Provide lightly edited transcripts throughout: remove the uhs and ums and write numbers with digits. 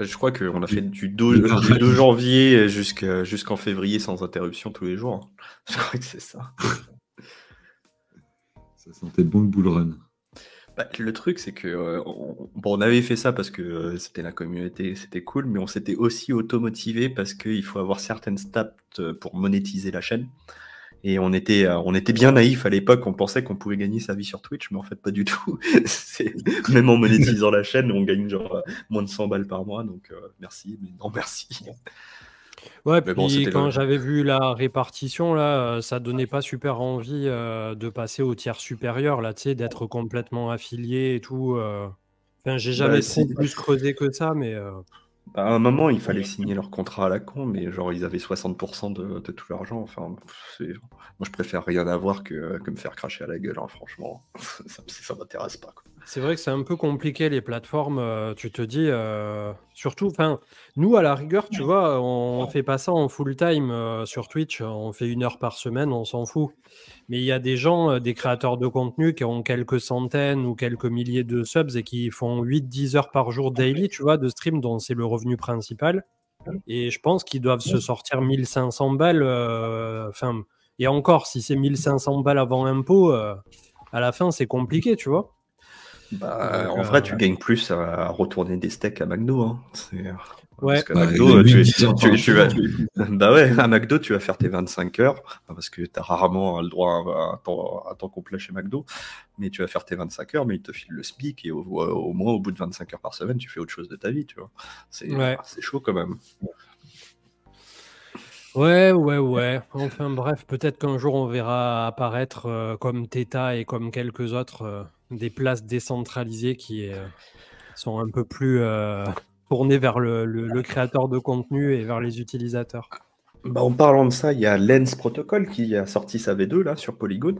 Je crois qu'on a fait du Mais 2 pareil. janvier jusqu'en février sans interruption tous les jours. Je crois que c'est ça. Ça sentait bon le bull run. Bah, le truc, c'est que on avait fait ça parce que c'était la communauté, c'était cool, mais on s'était aussi auto-motivé parce qu'il faut avoir certaines stats pour monétiser la chaîne. Et on était bien naïfs à l'époque, on pensait qu'on pouvait gagner sa vie sur Twitch, mais en fait pas du tout. Même en monétisant la chaîne, on gagne genre moins de 100 balles par mois, donc merci, mais non merci. Ouais, Mais bon, puis c'était quand j'avais vu la répartition, là, ça donnait pas super envie de passer au tiers supérieur, là, tu sais, d'être complètement affilié et tout. Enfin, j'ai jamais trop si. plus creusé que ça, mais À un moment, il fallait signer leur contrat à la con, mais genre ils avaient 60% de tout l'argent. Enfin, moi je préfère rien avoir que me faire cracher à la gueule, hein, franchement. Ça m'intéresse pas, quoi. c'est vrai que c'est un peu compliqué les plateformes. Tu te dis, surtout, enfin, nous à la rigueur, tu vois, on fait pas ça en full time sur Twitch. On fait 1 heure par semaine, on s'en fout. Mais il y a des gens, des créateurs de contenu qui ont quelques centaines ou quelques milliers de subs et qui font 8-10 heures par jour daily, tu vois, de stream dont c'est le revenu principal. Et je pense qu'ils doivent se sortir 1500 balles. Enfin, et encore, si c'est 1500 balles avant impôt, à la fin, c'est compliqué, tu vois. Donc, En vrai, tu gagnes plus à retourner des steaks à McDo, hein. ouais. Parce qu'à Bah, McDo, gagner 10 heures par tu vas, jour. bah ouais, à McDo, tu vas faire tes 25 heures, parce que tu as rarement le droit à temps complet chez McDo, mais tu vas faire tes 25 heures, mais ils te filent le SMIC, et au moins, au bout de 25 heures par semaine, tu fais autre chose de ta vie, tu vois. Ouais. C'est chaud quand même. Ouais. Enfin bref, peut-être qu'un jour on verra apparaître comme Theta et comme quelques autres des places décentralisées qui sont un peu plus tournées vers le créateur de contenu et vers les utilisateurs. Bah, en parlant de ça, il y a Lens Protocol qui a sorti sa V2 là sur Polygon.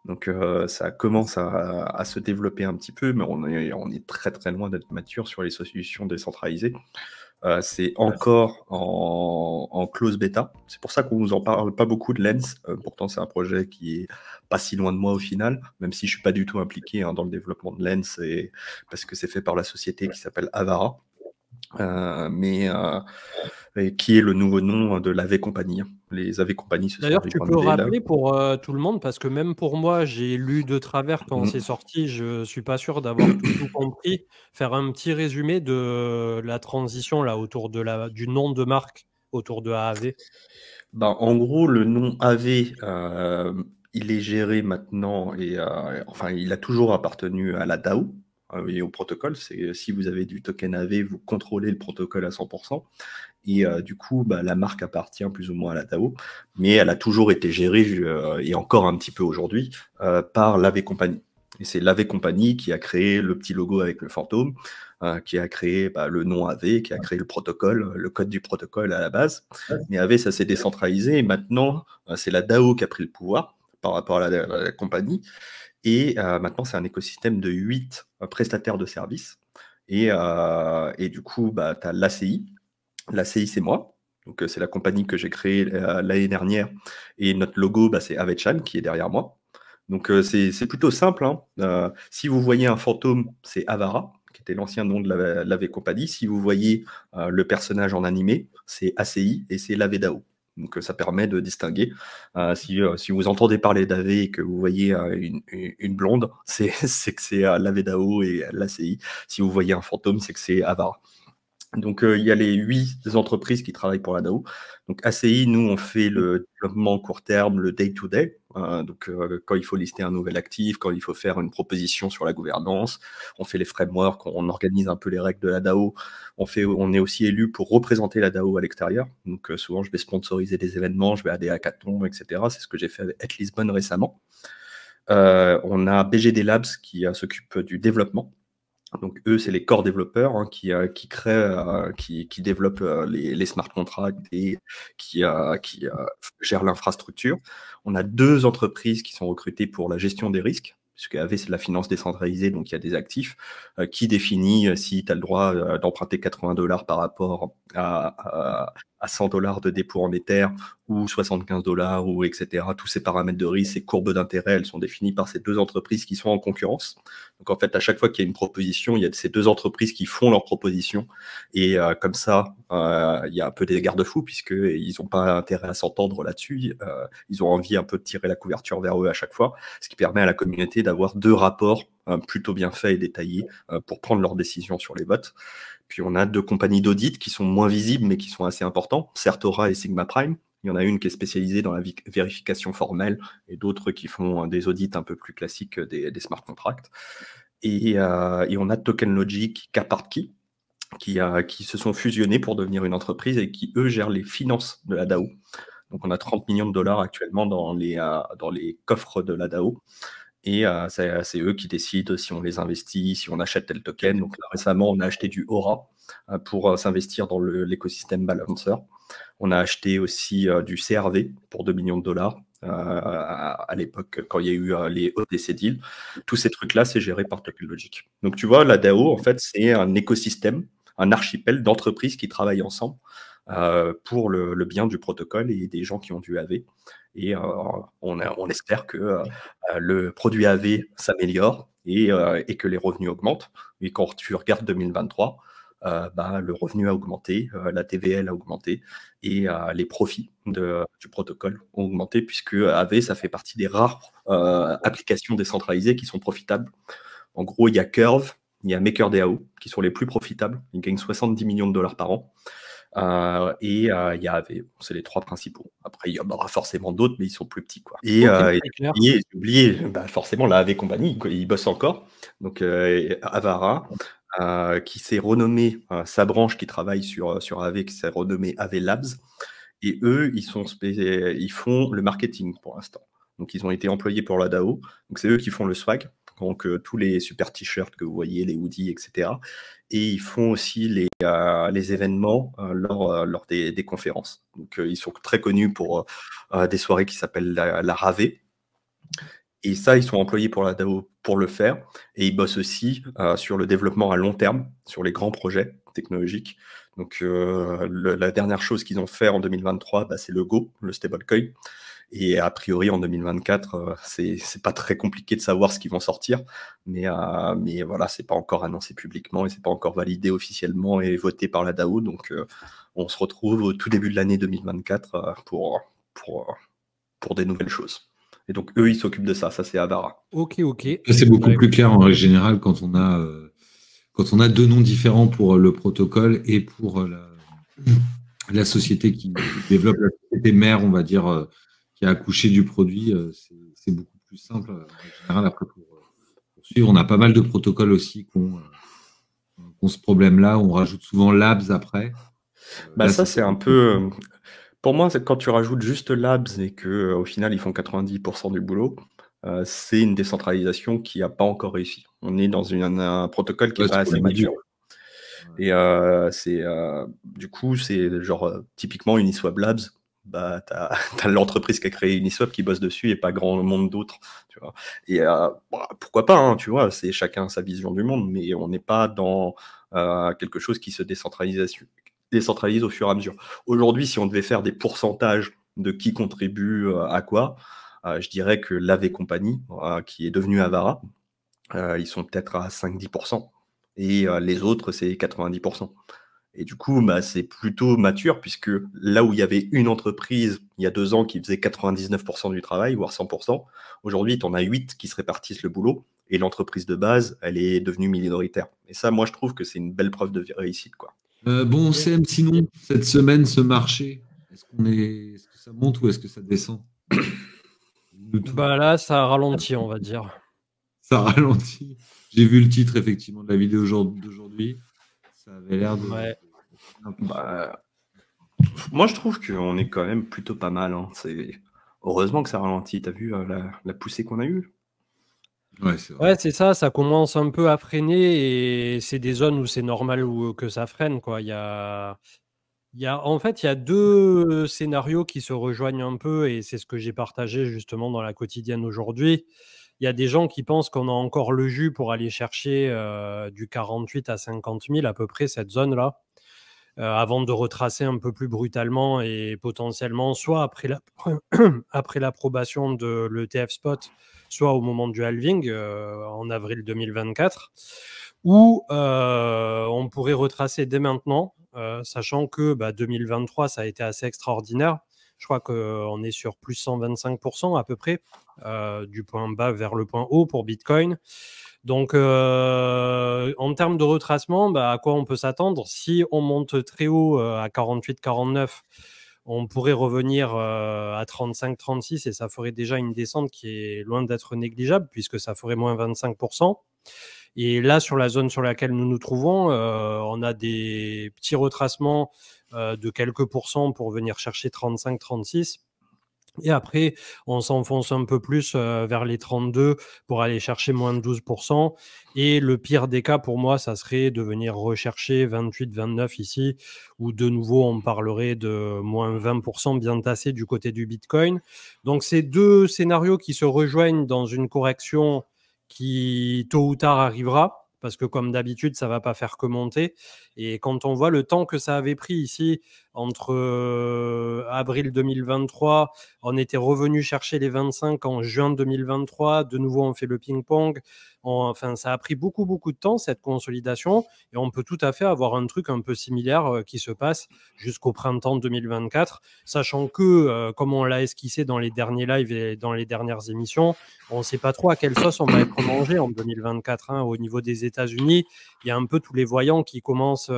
Donc ça commence à se développer un petit peu, mais on est très très loin d'être mature sur les solutions décentralisées. C'est encore en close bêta. C'est pour ça qu'on vous en parle pas beaucoup de Lens. Pourtant, c'est un projet qui est pas si loin de moi au final, même si je suis pas du tout impliqué dans le développement de Lens, parce que c'est fait par la société qui s'appelle Avara. Et qui est le nouveau nom de l'AV Company. Les AV Company se sont D'ailleurs, tu peux rebrandés là. rappeler pour tout le monde, parce que même pour moi, j'ai lu de travers quand Mm. c'est sorti, je suis pas sûr d'avoir tout compris. Faire un petit résumé de la transition là autour du nom de marque autour de AAV. Ben, en gros, le nom AV, il est géré maintenant et enfin, il a toujours appartenu à la DAO et au protocole. Si vous avez du token AV, vous contrôlez le protocole à 100%. Et du coup, bah, la marque appartient plus ou moins à la DAO, mais elle a toujours été gérée, et encore un petit peu aujourd'hui, par l'AV Company. Et c'est l'AV Company qui a créé le petit logo avec le fantôme, qui a créé le nom AV, qui a créé le protocole, le code du protocole à la base. Mais AV, ça s'est décentralisé, et maintenant, c'est la DAO qui a pris le pouvoir par rapport à la compagnie. Et maintenant, c'est un écosystème de 8 prestataires de services. Et du coup, bah, tu as l'ACI. L'ACI, c'est moi. Donc, c'est la compagnie que j'ai créée l'année dernière. Et notre logo, bah, c'est Avechan qui est derrière moi. Donc, c'est plutôt simple, hein. Si vous voyez un fantôme, c'est Avara, qui était l'ancien nom de l'AV Company. Si vous voyez le personnage en animé, c'est ACI et c'est l'AV DAO. Donc, ça permet de distinguer. Si vous entendez parler d'AV et que vous voyez une blonde, c'est que c'est l'AV DAO et l'ACI. Si vous voyez un fantôme, c'est que c'est Avara. Donc, il y a les 8 entreprises qui travaillent pour la DAO. Donc, ACI, nous, on fait le développement court terme, le day-to-day. Donc, quand il faut lister un nouvel actif, quand il faut faire une proposition sur la gouvernance, on fait les frameworks, on organise un peu les règles de la DAO. On est aussi élu pour représenter la DAO à l'extérieur. Donc, souvent, je vais sponsoriser des événements, je vais à des hackathons, etc. C'est ce que j'ai fait avec Lisbonne récemment. On a BGD Labs qui s'occupe du développement. Donc eux, c'est les core développeurs qui créent, qui développent les smart contracts et qui gèrent l'infrastructure. On a 2 entreprises qui sont recrutées pour la gestion des risques, puisque AV, c'est de la finance décentralisée, donc il y a des actifs, qui définit si tu as le droit d'emprunter 80 $ par rapport à 100 $ de dépôt en Ether ou 75 $, ou etc. Tous ces paramètres de risque, ces courbes d'intérêt, elles sont définies par ces 2 entreprises qui sont en concurrence. Donc en fait, à chaque fois qu'il y a une proposition, il y a ces deux entreprises qui font leur proposition. Et comme ça, il y a un peu des garde-fous, puisqu'ils n'ont pas intérêt à s'entendre là-dessus. Ils ont envie un peu de tirer la couverture vers eux à chaque fois, ce qui permet à la communauté d'avoir deux rapports plutôt bien faits et détaillés pour prendre leurs décisions sur les votes. Puis on a deux compagnies d'audit qui sont moins visibles, mais qui sont assez importants, Certora et Sigma Prime. Il y en a une qui est spécialisée dans la vérification formelle et d'autres qui font des audits un peu plus classiques des smart contracts. Et on a Token Logic, K-Part-Key, qui se sont fusionnés pour devenir une entreprise et qui, eux, gèrent les finances de la DAO. Donc on a 30 millions de dollars actuellement dans les coffres de la DAO. Et c'est eux qui décident si on les investit, si on achète tel token. Donc là, récemment, on a acheté du Aura pour s'investir dans l'écosystème Balancer. On a acheté aussi du CRV pour 2 millions de dollars à l'époque, quand il y a eu les ODC deals. Tous ces trucs-là, c'est géré par Token Logic. Donc tu vois, la DAO, en fait, c'est un écosystème, un archipel d'entreprises qui travaillent ensemble pour le bien du protocole et des gens qui ont du AV. Et on espère que le produit AV s'améliore et que les revenus augmentent. Et quand tu regardes 2023, le revenu a augmenté, la TVL a augmenté et les profits du protocole ont augmenté, puisque AV, ça fait partie des rares applications décentralisées qui sont profitables. En gros, il y a Curve, il y a MakerDAO qui sont les plus profitables. Ils gagnent 70 millions de dollars par an. Et il y a AV, c'est les trois principaux. Après, il y en aura forcément d'autres, mais ils sont plus petits, quoi. Et j'ai oublié, forcément, la AV Company, ils bossent encore. Donc, Avara, qui s'est renommé, sa branche qui travaille sur AV, qui s'est renommée AV Labs. Et eux, ils font le marketing pour l'instant. Donc, ils ont été employés pour la DAO. Donc, c'est eux qui font le swag. Donc, tous les super t-shirts que vous voyez, les hoodies, etc. Et ils font aussi les événements lors des conférences. Donc, ils sont très connus pour des soirées qui s'appellent la Ravée. Et ça, ils sont employés pour la DAO pour le faire. Et ils bossent aussi sur le développement à long terme, sur les grands projets technologiques. Donc, la dernière chose qu'ils ont fait en 2023, c'est le Go, le stablecoin. Et a priori, en 2024, c'est pas très compliqué de savoir ce qu'ils vont sortir. Mais voilà, c'est pas encore annoncé publiquement et c'est pas encore validé officiellement et voté par la DAO. Donc, on se retrouve au tout début de l'année 2024 pour des nouvelles choses. Et donc, eux, ils s'occupent de ça. Ça, c'est Avara. Ok. C'est beaucoup plus clair en règle générale quand on a deux noms différents pour le protocole et pour la société qui développe, la société mère, on va dire, qui a accouché du produit. C'est beaucoup plus simple en général. Après, pour suivre, on a pas mal de protocoles aussi qui ont ce problème-là. On rajoute souvent Labs après. Ça, c'est un peu... Pour moi, c'est quand tu rajoutes juste Labs et qu'au final, ils font 90% du boulot, c'est une décentralisation qui n'a pas encore réussi. On est dans un protocole qui n'est pas assez mature. Et du coup, c'est genre typiquement Uniswap Labs. T'as l'entreprise qui a créé Uniswap qui bosse dessus et pas grand monde d'autres, tu vois. Et pourquoi pas, hein, tu vois, c'est chacun sa vision du monde, mais on n'est pas dans quelque chose qui se décentralise au fur et à mesure. Aujourd'hui, si on devait faire des pourcentages de qui contribue à quoi, je dirais que l'AV Company, qui est devenue Avara, ils sont peut-être à 5-10%. Et les autres, c'est 90%. Et du coup, c'est plutôt mature, puisque là où il y avait une entreprise, il y a 2 ans, qui faisait 99% du travail, voire 100%, aujourd'hui, tu en as 8 qui se répartissent le boulot, et l'entreprise de base, elle est devenue minoritaire. Et ça, moi, je trouve que c'est une belle preuve de réussite, quoi. Bon, CM, sinon, cette semaine, ce marché, est-ce que ça monte ou est-ce que ça descend? Là, ça ralentit, on va dire. Ça ralentit. J'ai vu le titre, effectivement, de la vidéo d'aujourd'hui. Ça avait l'air de... Ouais. Moi, je trouve qu'on est quand même plutôt pas mal. Hein. Heureusement que ça ralentit. T'as vu la poussée qu'on a eue? Ouais, c'est vrai. Ouais, c'est ça. Ça commence un peu à freiner et c'est des zones où c'est normal que ça freine, quoi. En fait, il y a 2 scénarios qui se rejoignent un peu et c'est ce que j'ai partagé justement dans la quotidienne aujourd'hui. Il y a des gens qui pensent qu'on a encore le jus pour aller chercher du 48 à 50 000 à peu près, cette zone-là. avant de retracer un peu plus brutalement et potentiellement soit après l'approbation de l'ETF spot, soit au moment du halving en avril 2024, ou on pourrait retracer dès maintenant, sachant que 2023, ça a été assez extraordinaire. Je crois qu'on est sur plus 125% à peu près, du point bas vers le point haut pour Bitcoin. Donc, en termes de retracement, à quoi on peut s'attendre? Si on monte très haut à 48-49, on pourrait revenir à 35-36 et ça ferait déjà une descente qui est loin d'être négligeable puisque ça ferait moins 25%. Et là, sur la zone sur laquelle nous nous trouvons, on a des petits retracements de quelques pourcents pour venir chercher 35-36. Et après, on s'enfonce un peu plus vers les 32 pour aller chercher moins de 12%. Et le pire des cas, pour moi, ça serait de venir rechercher 28-29 ici, où de nouveau, on parlerait de moins 20% bien tassé du côté du Bitcoin. Donc, c'est deux scénarios qui se rejoignent dans une correction qui, tôt ou tard, arrivera. Parce que comme d'habitude, ça ne va pas faire que monter. Et quand on voit le temps que ça avait pris ici, entre avril 2023, on était revenu chercher les 25 en juin 2023. De nouveau, on fait le ping-pong. Enfin, ça a pris beaucoup, beaucoup de temps, cette consolidation. Et on peut tout à fait avoir un truc un peu similaire qui se passe jusqu'au printemps 2024. Sachant que, comme on l'a esquissé dans les derniers lives et dans les dernières émissions, on ne sait pas trop à quelle sauce on va être mangé en 2024. Au niveau des États-Unis, il y a un peu tous les voyants qui commencent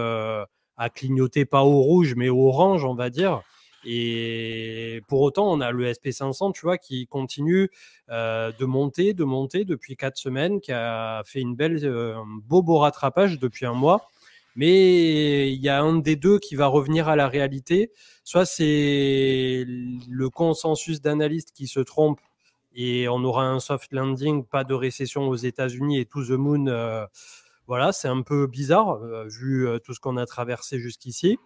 à clignoter, pas au rouge, mais au orange, on va dire. Et pour autant, on a le SP500, tu vois, qui continue de monter depuis 4 semaines, qui a fait un beau rattrapage depuis un mois. Mais il y a un des deux qui va revenir à la réalité. Soit c'est le consensus d'analystes qui se trompe et on aura un soft landing, pas de récession aux États-Unis et to the moon. Voilà, c'est un peu bizarre vu tout ce qu'on a traversé jusqu'ici.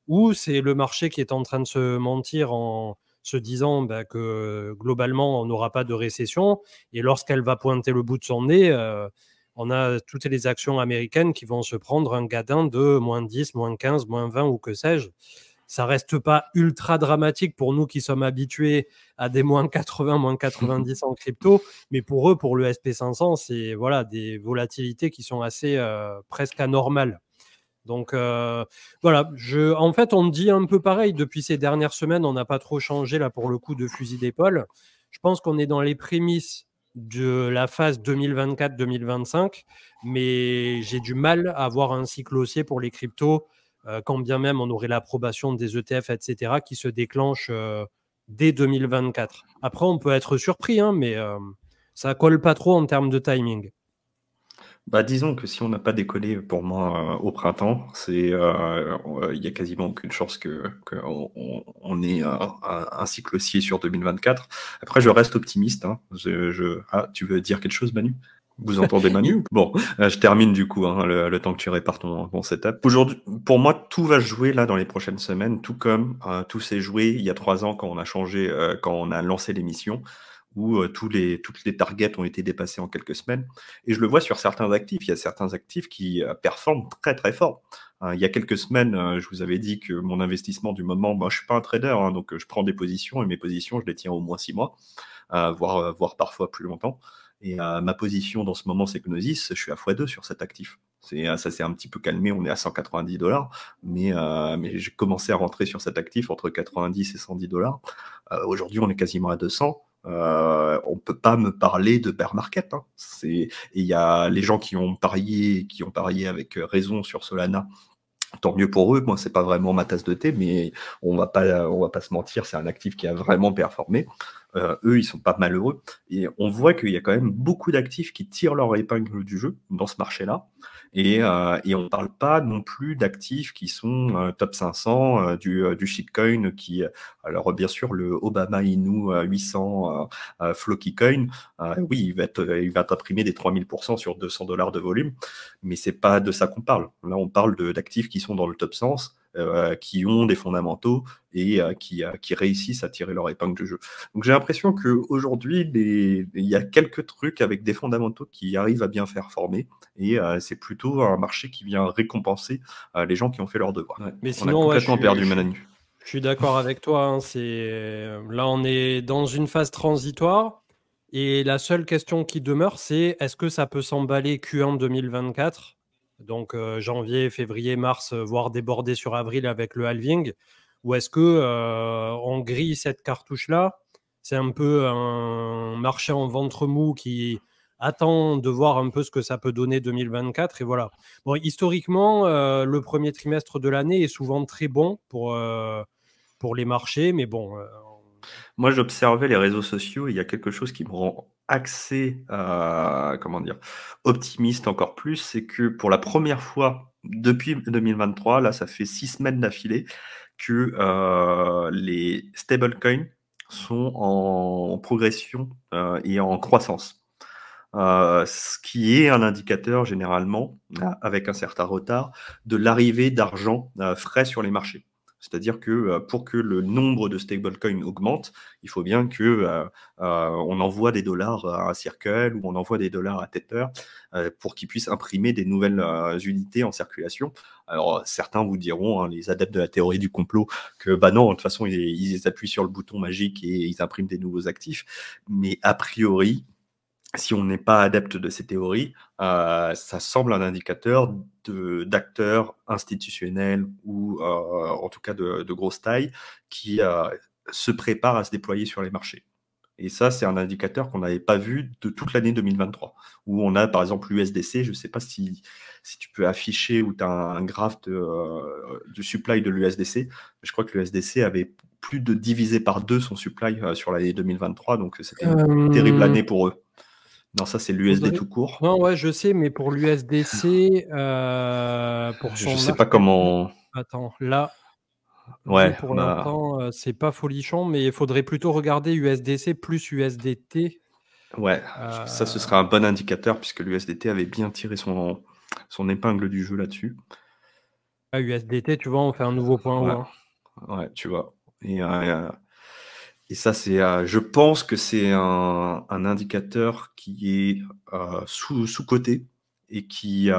Ou c'est le marché qui est en train de se mentir en se disant que globalement, on n'aura pas de récession. Et lorsqu'elle va pointer le bout de son nez, on a toutes les actions américaines qui vont se prendre un gadin de moins 10, moins 15, moins 20 ou que sais-je. Ça reste pas ultra dramatique pour nous qui sommes habitués à des moins 80, moins 90 en crypto, mais pour eux, pour le SP500, c'est voilà, des volatilités qui sont assez presque anormales. Donc voilà, en fait, on dit un peu pareil depuis ces dernières semaines, on n'a pas trop changé là pour le coup de fusil d'épaule. Je pense qu'on est dans les prémices de la phase 2024-2025, mais j'ai du mal à voir un cycle haussier pour les cryptos, quand bien même on aurait l'approbation des ETF, etc., qui se déclenche dès 2024. Après, on peut être surpris, mais ça colle pas trop en termes de timing. Disons que si on n'a pas décollé pour moi au printemps, il y a quasiment aucune chance qu'on ait un cycle haussier sur 2024. Après, je reste optimiste. Tu veux dire quelque chose, Manu? Vous entendez Manu? Bon, je termine du coup, le temps que tu répares ton setup. Aujourd'hui, pour moi, tout va se jouer là dans les prochaines semaines, tout comme tout s'est joué il y a 3 ans quand on a changé, quand on a lancé l'émission, où toutes les targets ont été dépassés en quelques semaines. Et je le vois sur certains actifs. Il y a certains actifs qui performent très très fort. Il y a quelques semaines, je vous avais dit que mon investissement du moment, je ne suis pas un trader, donc je prends des positions et mes positions, je les tiens au moins 6 mois, voire parfois plus longtemps. Et ma position dans ce moment, c'est Gnosis, je suis à x2 sur cet actif. Ça s'est un petit peu calmé, on est à $190, mais j'ai commencé à rentrer sur cet actif entre 90 et $110. Aujourd'hui, on est quasiment à 200. On peut pas me parler de bear market. Et il y a les gens qui ont parié avec raison sur Solana. Tant mieux pour eux. Moi, c'est pas vraiment ma tasse de thé, mais on va pas se mentir, c'est un actif qui a vraiment performé. Eux, ils sont pas malheureux. Et on voit qu'il y a quand même beaucoup d'actifs qui tirent leur épingle du jeu dans ce marché-là. Et on ne parle pas non plus d'actifs qui sont top 500 du shitcoin qui, alors bien sûr, le Obama Inu 800 Floki Coin, oui, il va t'imprimer des 3000% sur $200 de volume, mais c'est pas de ça qu'on parle. Là, on parle d'actifs qui sont dans le top 100 qui ont des fondamentaux et qui réussissent à tirer leur épingle du jeu. Donc j'ai l'impression qu'aujourd'hui, il y a quelques trucs avec des fondamentaux qui arrivent à bien faire former, et c'est plutôt un marché qui vient récompenser les gens qui ont fait leur devoir. Ouais. Mais On sinon, a complètement perdu Manu. Je suis d'accord avec toi. Hein, là, on est dans une phase transitoire. Et la seule question qui demeure, c'est est-ce que ça peut s'emballer Q1 2024 ? Donc janvier, février, mars, voire déborder sur avril avec le halving. Ou est-ce que on grille cette cartouche-là ? C'est un peu un marché en ventre mou qui attend de voir un peu ce que ça peut donner 2024. Et voilà. Bon, historiquement, le premier trimestre de l'année est souvent très bon pour les marchés, mais bon. Moi, j'observais les réseaux sociaux et il y a quelque chose qui me rend optimiste encore plus, c'est que pour la première fois depuis 2023, là, ça fait 6 semaines d'affilée que les stablecoins sont en progression et en croissance. Ce qui est un indicateur généralement, avec un certain retard, de l'arrivée d'argent frais sur les marchés. C'est-à-dire que pour que le nombre de stablecoins augmente, il faut bien que on envoie des dollars à un Circle ou on envoie des dollars à Tether pour qu'ils puissent imprimer des nouvelles unités en circulation. Alors certains vous diront, hein, les adeptes de la théorie du complot, que bah non, de toute façon ils appuient sur le bouton magique et ils impriment des nouveaux actifs. Mais a priori, si on n'est pas adepte de ces théories, ça semble un indicateur d'acteurs institutionnels ou en tout cas de grosse taille qui se préparent à se déployer sur les marchés. Et ça, c'est un indicateur qu'on n'avait pas vu de toute l'année 2023, où on a par exemple l'USDC. Je ne sais pas si tu peux afficher ou tu as un graphe du supply de l'USDC. Je crois que l'USDC avait plus de divisé par 2 son supply sur l'année 2023, donc c'était une terrible année pour eux. Non, ça c'est l'USD tout court. Non, ouais, je sais, mais pour l'USDC, pour son. Je sais pas comment. Attends, là. Ouais. Pour l'instant, c'est pas folichon, mais il faudrait plutôt regarder USDC plus USDT. Ouais, ça ce serait un bon indicateur puisque l'USDT avait bien tiré son épingle du jeu là-dessus. USDT, tu vois, on fait un nouveau point haut. Hein. Ouais, tu vois. Et ça, je pense que c'est un indicateur qui est sous-coté et qui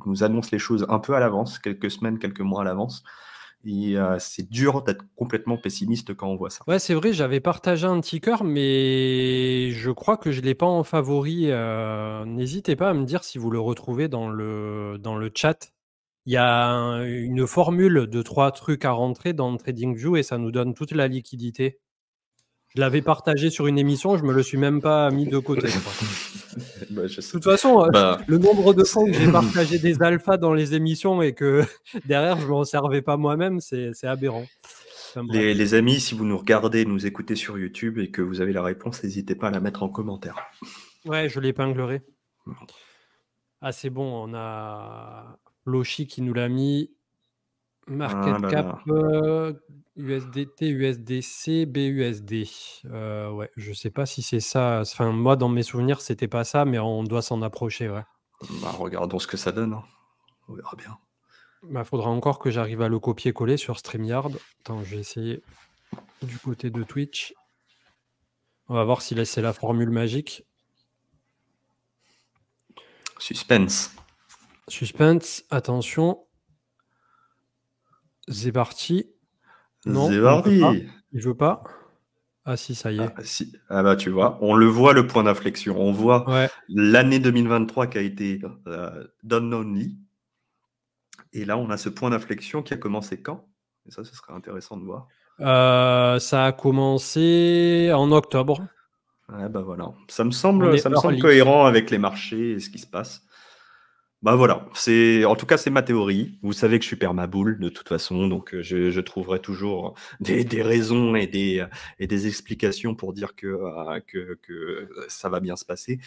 nous annonce les choses un peu à l'avance, quelques semaines, quelques mois à l'avance. Et c'est dur d'être complètement pessimiste quand on voit ça. Ouais, c'est vrai, j'avais partagé un ticker, mais je crois que je ne l'ai pas en favori. N'hésitez pas à me dire si vous le retrouvez dans le chat. Il y a une formule de 3 trucs à rentrer dans TradingView et ça nous donne toute la liquidité. Je l'avais partagé sur une émission, je me le suis même pas mis de côté. Bah, je sais. De toute façon, le nombre de fois que j'ai partagé des alphas dans les émissions et que derrière je m'en servais pas moi-même, c'est aberrant. Enfin, les amis, si vous nous regardez, nous écoutez sur YouTube et que vous avez la réponse, n'hésitez pas à la mettre en commentaire. Ouais, je l'épinglerai. Ah, c'est bon, on a Loshi qui nous l'a mis. Market cap, USDT, USDC, BUSD. Ouais, je sais pas si c'est ça. Enfin, moi, dans mes souvenirs, c'était pas ça, mais on doit s'en approcher, ouais. Bah, regardons ce que ça donne. Hein. On verra bien. Bah, faudra encore que j'arrive à le copier-coller sur StreamYard. Attends, je vais essayer du côté de Twitch. On va voir si c'est la formule magique. Suspense. Suspense, attention. C'est parti. Non, c'est parti. Il veut pas. Ah si, ça y est. Ah bah tu vois, on le voit le point d'inflexion. On voit l'année 2023 qui a été done only. Et là, on a ce point d'inflexion qui a commencé quand? Et ça, ce serait intéressant de voir. Ça a commencé en octobre. Ouais, bah voilà. Ça me semble cohérent avec les marchés et ce qui se passe. Bah voilà, en tout cas c'est ma théorie. Vous savez que je suis permaboule de toute façon, donc je trouverai toujours des raisons et des explications pour dire que ça va bien se passer.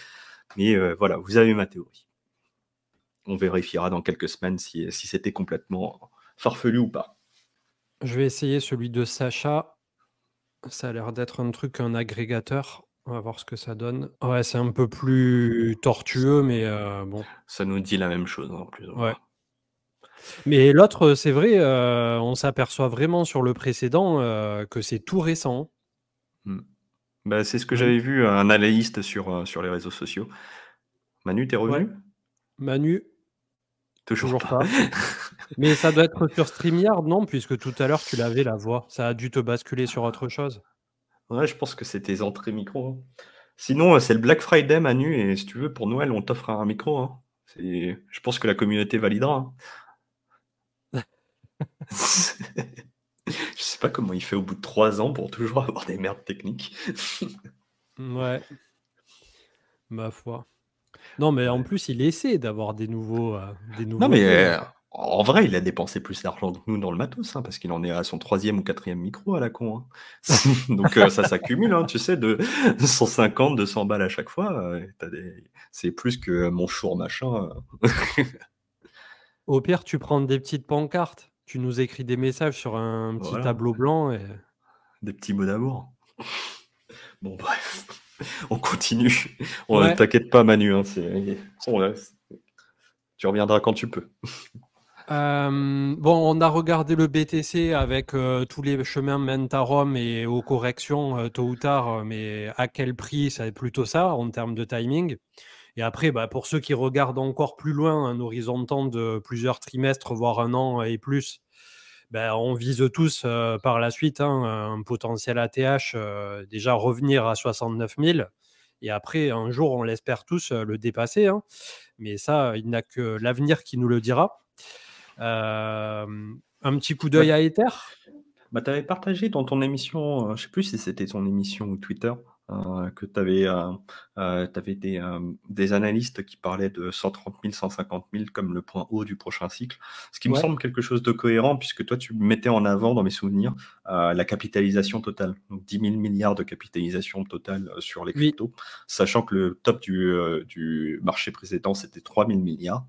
Mais voilà, vous avez ma théorie. On vérifiera dans quelques semaines si c'était complètement farfelu ou pas. Je vais essayer celui de Sacha. Ça a l'air d'être un agrégateur. On va voir ce que ça donne. Ouais, c'est un peu plus tortueux, mais bon. Ça nous dit la même chose en plus. Ouais. Mais l'autre, c'est vrai, on s'aperçoit vraiment sur le précédent que c'est tout récent. Bah, c'est ce que Manu, j'avais vu, un analyste sur les réseaux sociaux. Manu, t'es ouais, revenu? Manu, Toujours toujours pas. pas. Mais ça doit être sur StreamYard, non? Puisque tout à l'heure, tu l'avais la voix. Ça a dû te basculer sur autre chose. Ouais, je pense que c'est tes entrées micro, hein. Sinon, c'est le Black Friday, Manu, et si tu veux, pour Noël, on t'offre un micro, hein. Je pense que la communauté validera, hein. Je sais pas comment il fait au bout de 3 ans pour toujours avoir des merdes techniques. Ouais, ma foi. Non, mais en Ouais. plus, il essaie d'avoir des Non, mais nouveautés, hein. en vrai, il a dépensé plus d'argent que nous dans le matos, hein, parce qu'il en est à son 3e ou 4e micro à la con, hein. Donc ça s'accumule, hein, tu sais, de 150, 200 balles à chaque fois. C'est plus que mon chour machin. Au pire, tu prends des petites pancartes. Tu nous écris des messages sur un petit Voilà, tableau blanc et des petits mots d'amour. Bon, bref, on continue. ouais. T'inquiète pas, Manu, hein, tu reviendras quand tu peux. Bon, on a regardé le BTC avec tous les chemins mènent à Rome et aux corrections tôt ou tard, mais à quel prix, c'est plutôt ça en termes de timing. Et après, bah, pour ceux qui regardent encore plus loin, un horizon de temps de plusieurs trimestres, voire un an et plus, bah, on vise tous par la suite un potentiel ATH déjà revenir à 69 000. Et après, un jour, on l'espère tous le dépasser, hein. Mais ça, il n'y a que l'avenir qui nous le dira. Un petit coup Bah, d'œil à Ether. Bah, tu avais partagé dans ton émission, je sais plus si c'était ton émission ou Twitter, que tu avais, des analystes qui parlaient de 130 000, 150 000 comme le point haut du prochain cycle. Ce qui me Ouais, semble quelque chose de cohérent, puisque toi, tu mettais en avant, dans mes souvenirs, la capitalisation totale. Donc 10 000 milliards de capitalisation totale sur les oui, cryptos, sachant que le top du marché précédent, c'était 3 000 milliards.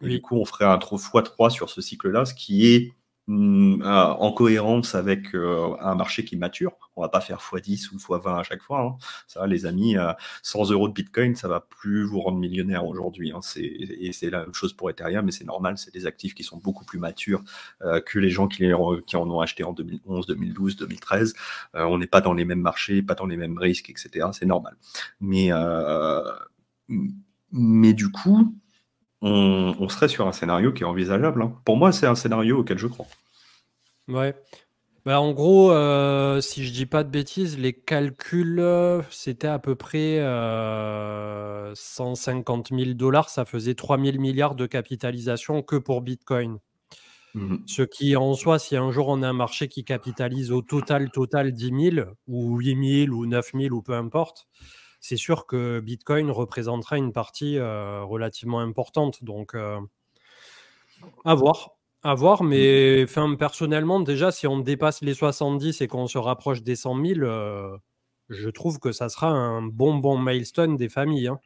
Et du oui, coup, on ferait un x3 sur ce cycle-là, ce qui est en cohérence avec un marché qui mature. On va pas faire x10 ou x20 à chaque fois, hein. Ça, les amis, 100 euros de Bitcoin, ça va plus vous rendre millionnaire aujourd'hui, hein. Et c'est la même chose pour Ethereum, mais c'est normal, c'est des actifs qui sont beaucoup plus matures que les gens qui en ont acheté en 2011, 2012, 2013. On n'est pas dans les mêmes marchés, pas dans les mêmes risques, etc. C'est normal. Mais, mais du coup, on serait sur un scénario qui est envisageable, hein. Pour moi, c'est un scénario auquel je crois. ouais. Bah, en gros, si je dis pas de bêtises, les calculs, c'était à peu près 150 000 $. Ça faisait 3 000 milliards de capitalisation que pour Bitcoin. Ce qui, en soi, si un jour on a un marché qui capitalise au total 10 000 ou 8 000 ou 9 000 ou peu importe, c'est sûr que Bitcoin représentera une partie relativement importante. Donc, à voir. À voir, mais enfin, personnellement, déjà, si on dépasse les 70 et qu'on se rapproche des 100 000, je trouve que ça sera un bon milestone des familles, hein.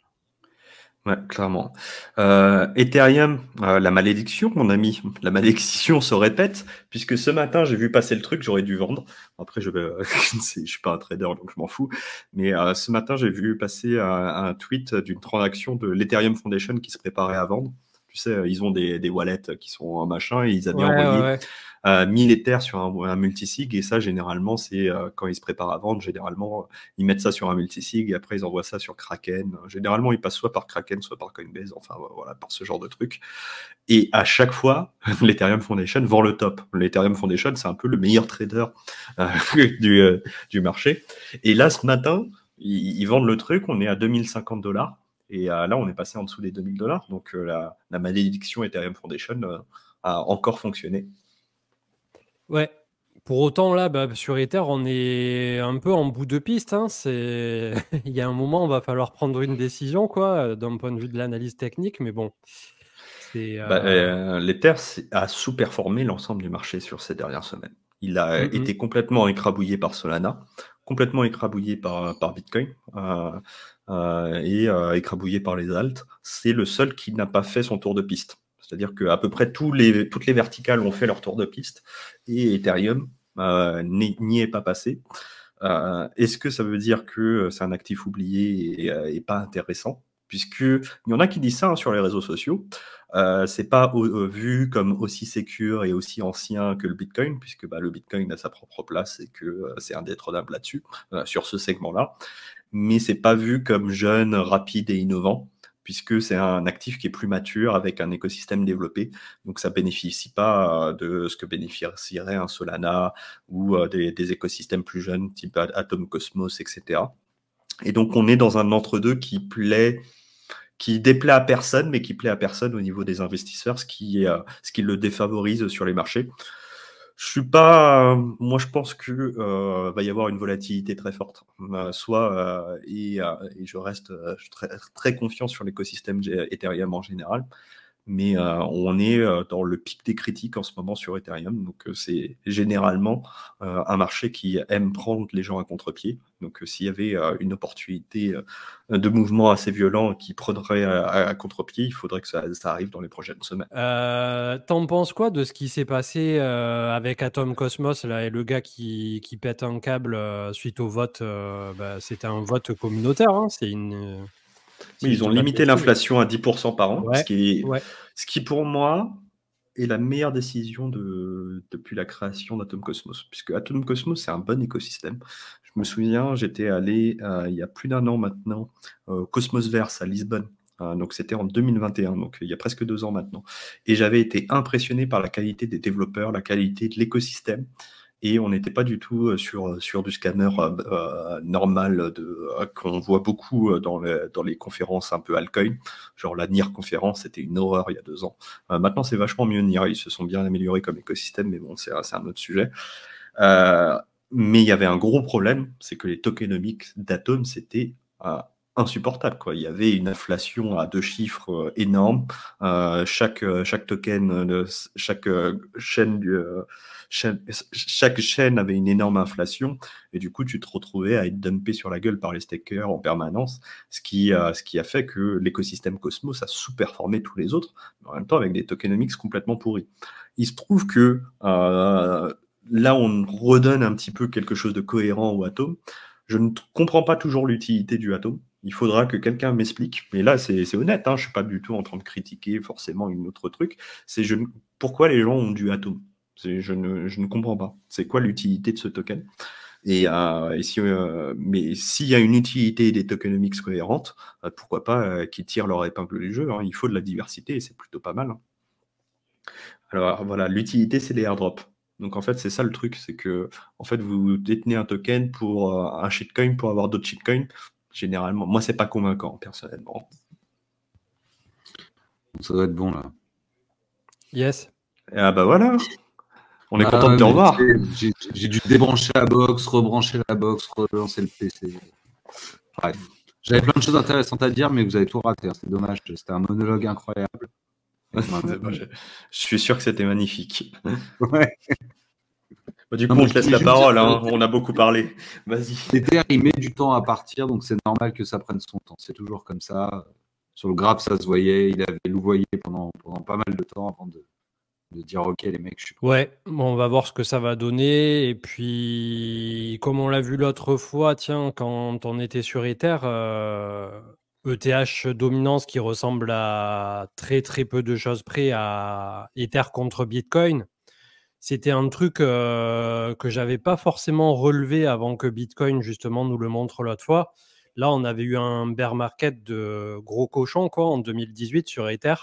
Ouais, clairement. Ethereum, la malédiction, mon ami, la malédiction se répète, puisque ce matin, j'ai vu passer le truc, j'aurais dû vendre. Après, je suis pas un trader, donc je m'en fous. Mais ce matin, j'ai vu passer un tweet d'une transaction de l'Ethereum Foundation qui se préparait à vendre. Tu sais, ils ont des wallets qui sont un machin, et ils avaient Ouais, ouais, envoyé ouais. 1000 Ethers sur un multisig, et ça, généralement, c'est quand ils se préparent à vendre, généralement, ils mettent ça sur un multisig, et après, ils envoient ça sur Kraken. Généralement, ils passent soit par Kraken, soit par Coinbase, enfin, voilà, par ce genre de truc. Et à chaque fois, l'Ethereum Foundation vend le top. L'Ethereum Foundation, c'est un peu le meilleur trader euh, du marché. Et là, ce matin, ils vendent le truc, on est à 2050 $. Et là, on est passé en dessous des 2000 $. Donc, la malédiction Ethereum Foundation a encore fonctionné. Ouais. Pour autant, là, bah, sur Ether, on est un peu en bout de piste, hein. Il y a un moment, on va falloir prendre une décision, quoi, d'un point de vue de l'analyse technique, mais bon, c'est. L'Ether a sous-performé l'ensemble du marché sur ces dernières semaines. Il a Mm, été complètement écrabouillé par Solana, complètement écrabouillé par Bitcoin et écrabouillé par les alts. C'est le seul qui n'a pas fait son tour de piste. C'est-à-dire qu'à peu près toutes les verticales ont fait leur tour de piste et Ethereum n'y est pas passé. Est-ce que ça veut dire que c'est un actif oublié et pas intéressant? puisqu'il y en a qui disent ça sur les réseaux sociaux. C'est pas vu comme aussi sécure et aussi ancien que le Bitcoin, puisque le Bitcoin a sa propre place et que c'est indétrônable là-dessus, sur ce segment-là. Mais c'est pas vu comme jeune, rapide et innovant, puisque c'est un actif qui est plus mature avec un écosystème développé. Donc ça bénéficie pas de ce que bénéficierait un Solana ou des écosystèmes plus jeunes, type Atom Cosmos, etc. Et donc on est dans un entre-deux qui déplaît à personne, mais qui plaît à personne au niveau des investisseurs, ce qui le défavorise sur les marchés. Moi, je pense que va y avoir une volatilité très forte. Et je reste très, très confiant sur l'écosystème Ethereum en général. Mais on est dans le pic des critiques en ce moment sur Ethereum. Donc, c'est généralement un marché qui aime prendre les gens à contre-pied. Donc, s'il y avait une opportunité de mouvement assez violent qui prendrait à contre-pied, il faudrait que ça arrive dans les prochaines semaines. T'en penses quoi de ce qui s'est passé avec Atom Cosmos là, et le gars qui pète un câble suite au vote c'était un vote communautaire, hein, Oui, ils ont limité l'inflation à 10% par an, Ouais, ce qui pour moi est la meilleure décision depuis la création d'Atom Cosmos, puisque Atom Cosmos, c'est un bon écosystème. Je me souviens, j'étais allé il y a plus d'1 an maintenant au Cosmosverse à Lisbonne. Donc c'était en 2021, donc il y a presque 2 ans maintenant. Et j'avais été impressionné par la qualité des développeurs, la qualité de l'écosystème. Et on n'était pas du tout sur du scanner normal qu'on voit beaucoup dans les conférences un peu altcoin. Genre la NIR conférence, c'était une horreur il y a 2 ans. Maintenant, c'est vachement mieux NIR. Ils se sont bien améliorés comme écosystème, mais bon, c'est un autre sujet. Mais il y avait un gros problème, c'est que les tokenomics d'Atom, c'était insupportable, quoi. Il y avait une inflation à 2 chiffres énorme. Chaque token, chaque chaîne avait une énorme inflation, et du coup, tu te retrouvais à être dumpé sur la gueule par les stakers en permanence, ce qui a fait que l'écosystème Cosmos a sous-performé tous les autres, mais en même temps avec des tokenomics complètement pourris. Il se trouve que là, on redonne un petit peu quelque chose de cohérent au Atom. Je ne comprends pas toujours l'utilité du Atom. Il faudra que quelqu'un m'explique. Mais là, c'est honnête, hein, je ne suis pas du tout en train de critiquer forcément une autre truc. Pourquoi les gens ont du Atom? Je ne comprends pas. C'est quoi l'utilité de ce token? Mais s'il y a une utilité des tokenomics cohérentes, pourquoi pas qu'ils tirent leur épingle du jeu, hein. Il faut de la diversité et c'est plutôt pas mal, hein. Alors voilà, l'utilité, c'est les airdrops. Donc en fait, c'est ça le truc, c'est que en fait, vous détenez un token pour un shitcoin pour avoir d'autres shitcoins. Généralement, moi, c'est pas convaincant, personnellement. Ça doit être bon, là. Yes. Ah bah voilà, on est content de te revoir. J'ai dû débrancher la box, rebrancher la box, relancer le PC. Bref, j'avais plein de choses intéressantes à dire, mais vous avez tout raté. C'est dommage, c'était un monologue incroyable. Je suis sûr que c'était magnifique. Ouais. Du coup, on te laisse la parole, hein. On a beaucoup parlé. Vas-y. L'Ether, il met du temps à partir, donc c'est normal que ça prenne son temps. C'est toujours comme ça. Sur le graphe, ça se voyait. Il avait louvoyé pendant pas mal de temps avant de dire ok les mecs, je suis prêt. Ouais, bon, on va voir ce que ça va donner. Et puis, comme on l'a vu l'autre fois, tiens, quand on était sur Ether, ETH dominance qui ressemble à très très peu de choses près à Ether contre Bitcoin. C'était un truc que j'avais pas forcément relevé avant que Bitcoin justement nous le montre l'autre fois. Là, on avait eu un bear market de gros cochon quoi en 2018 sur Ether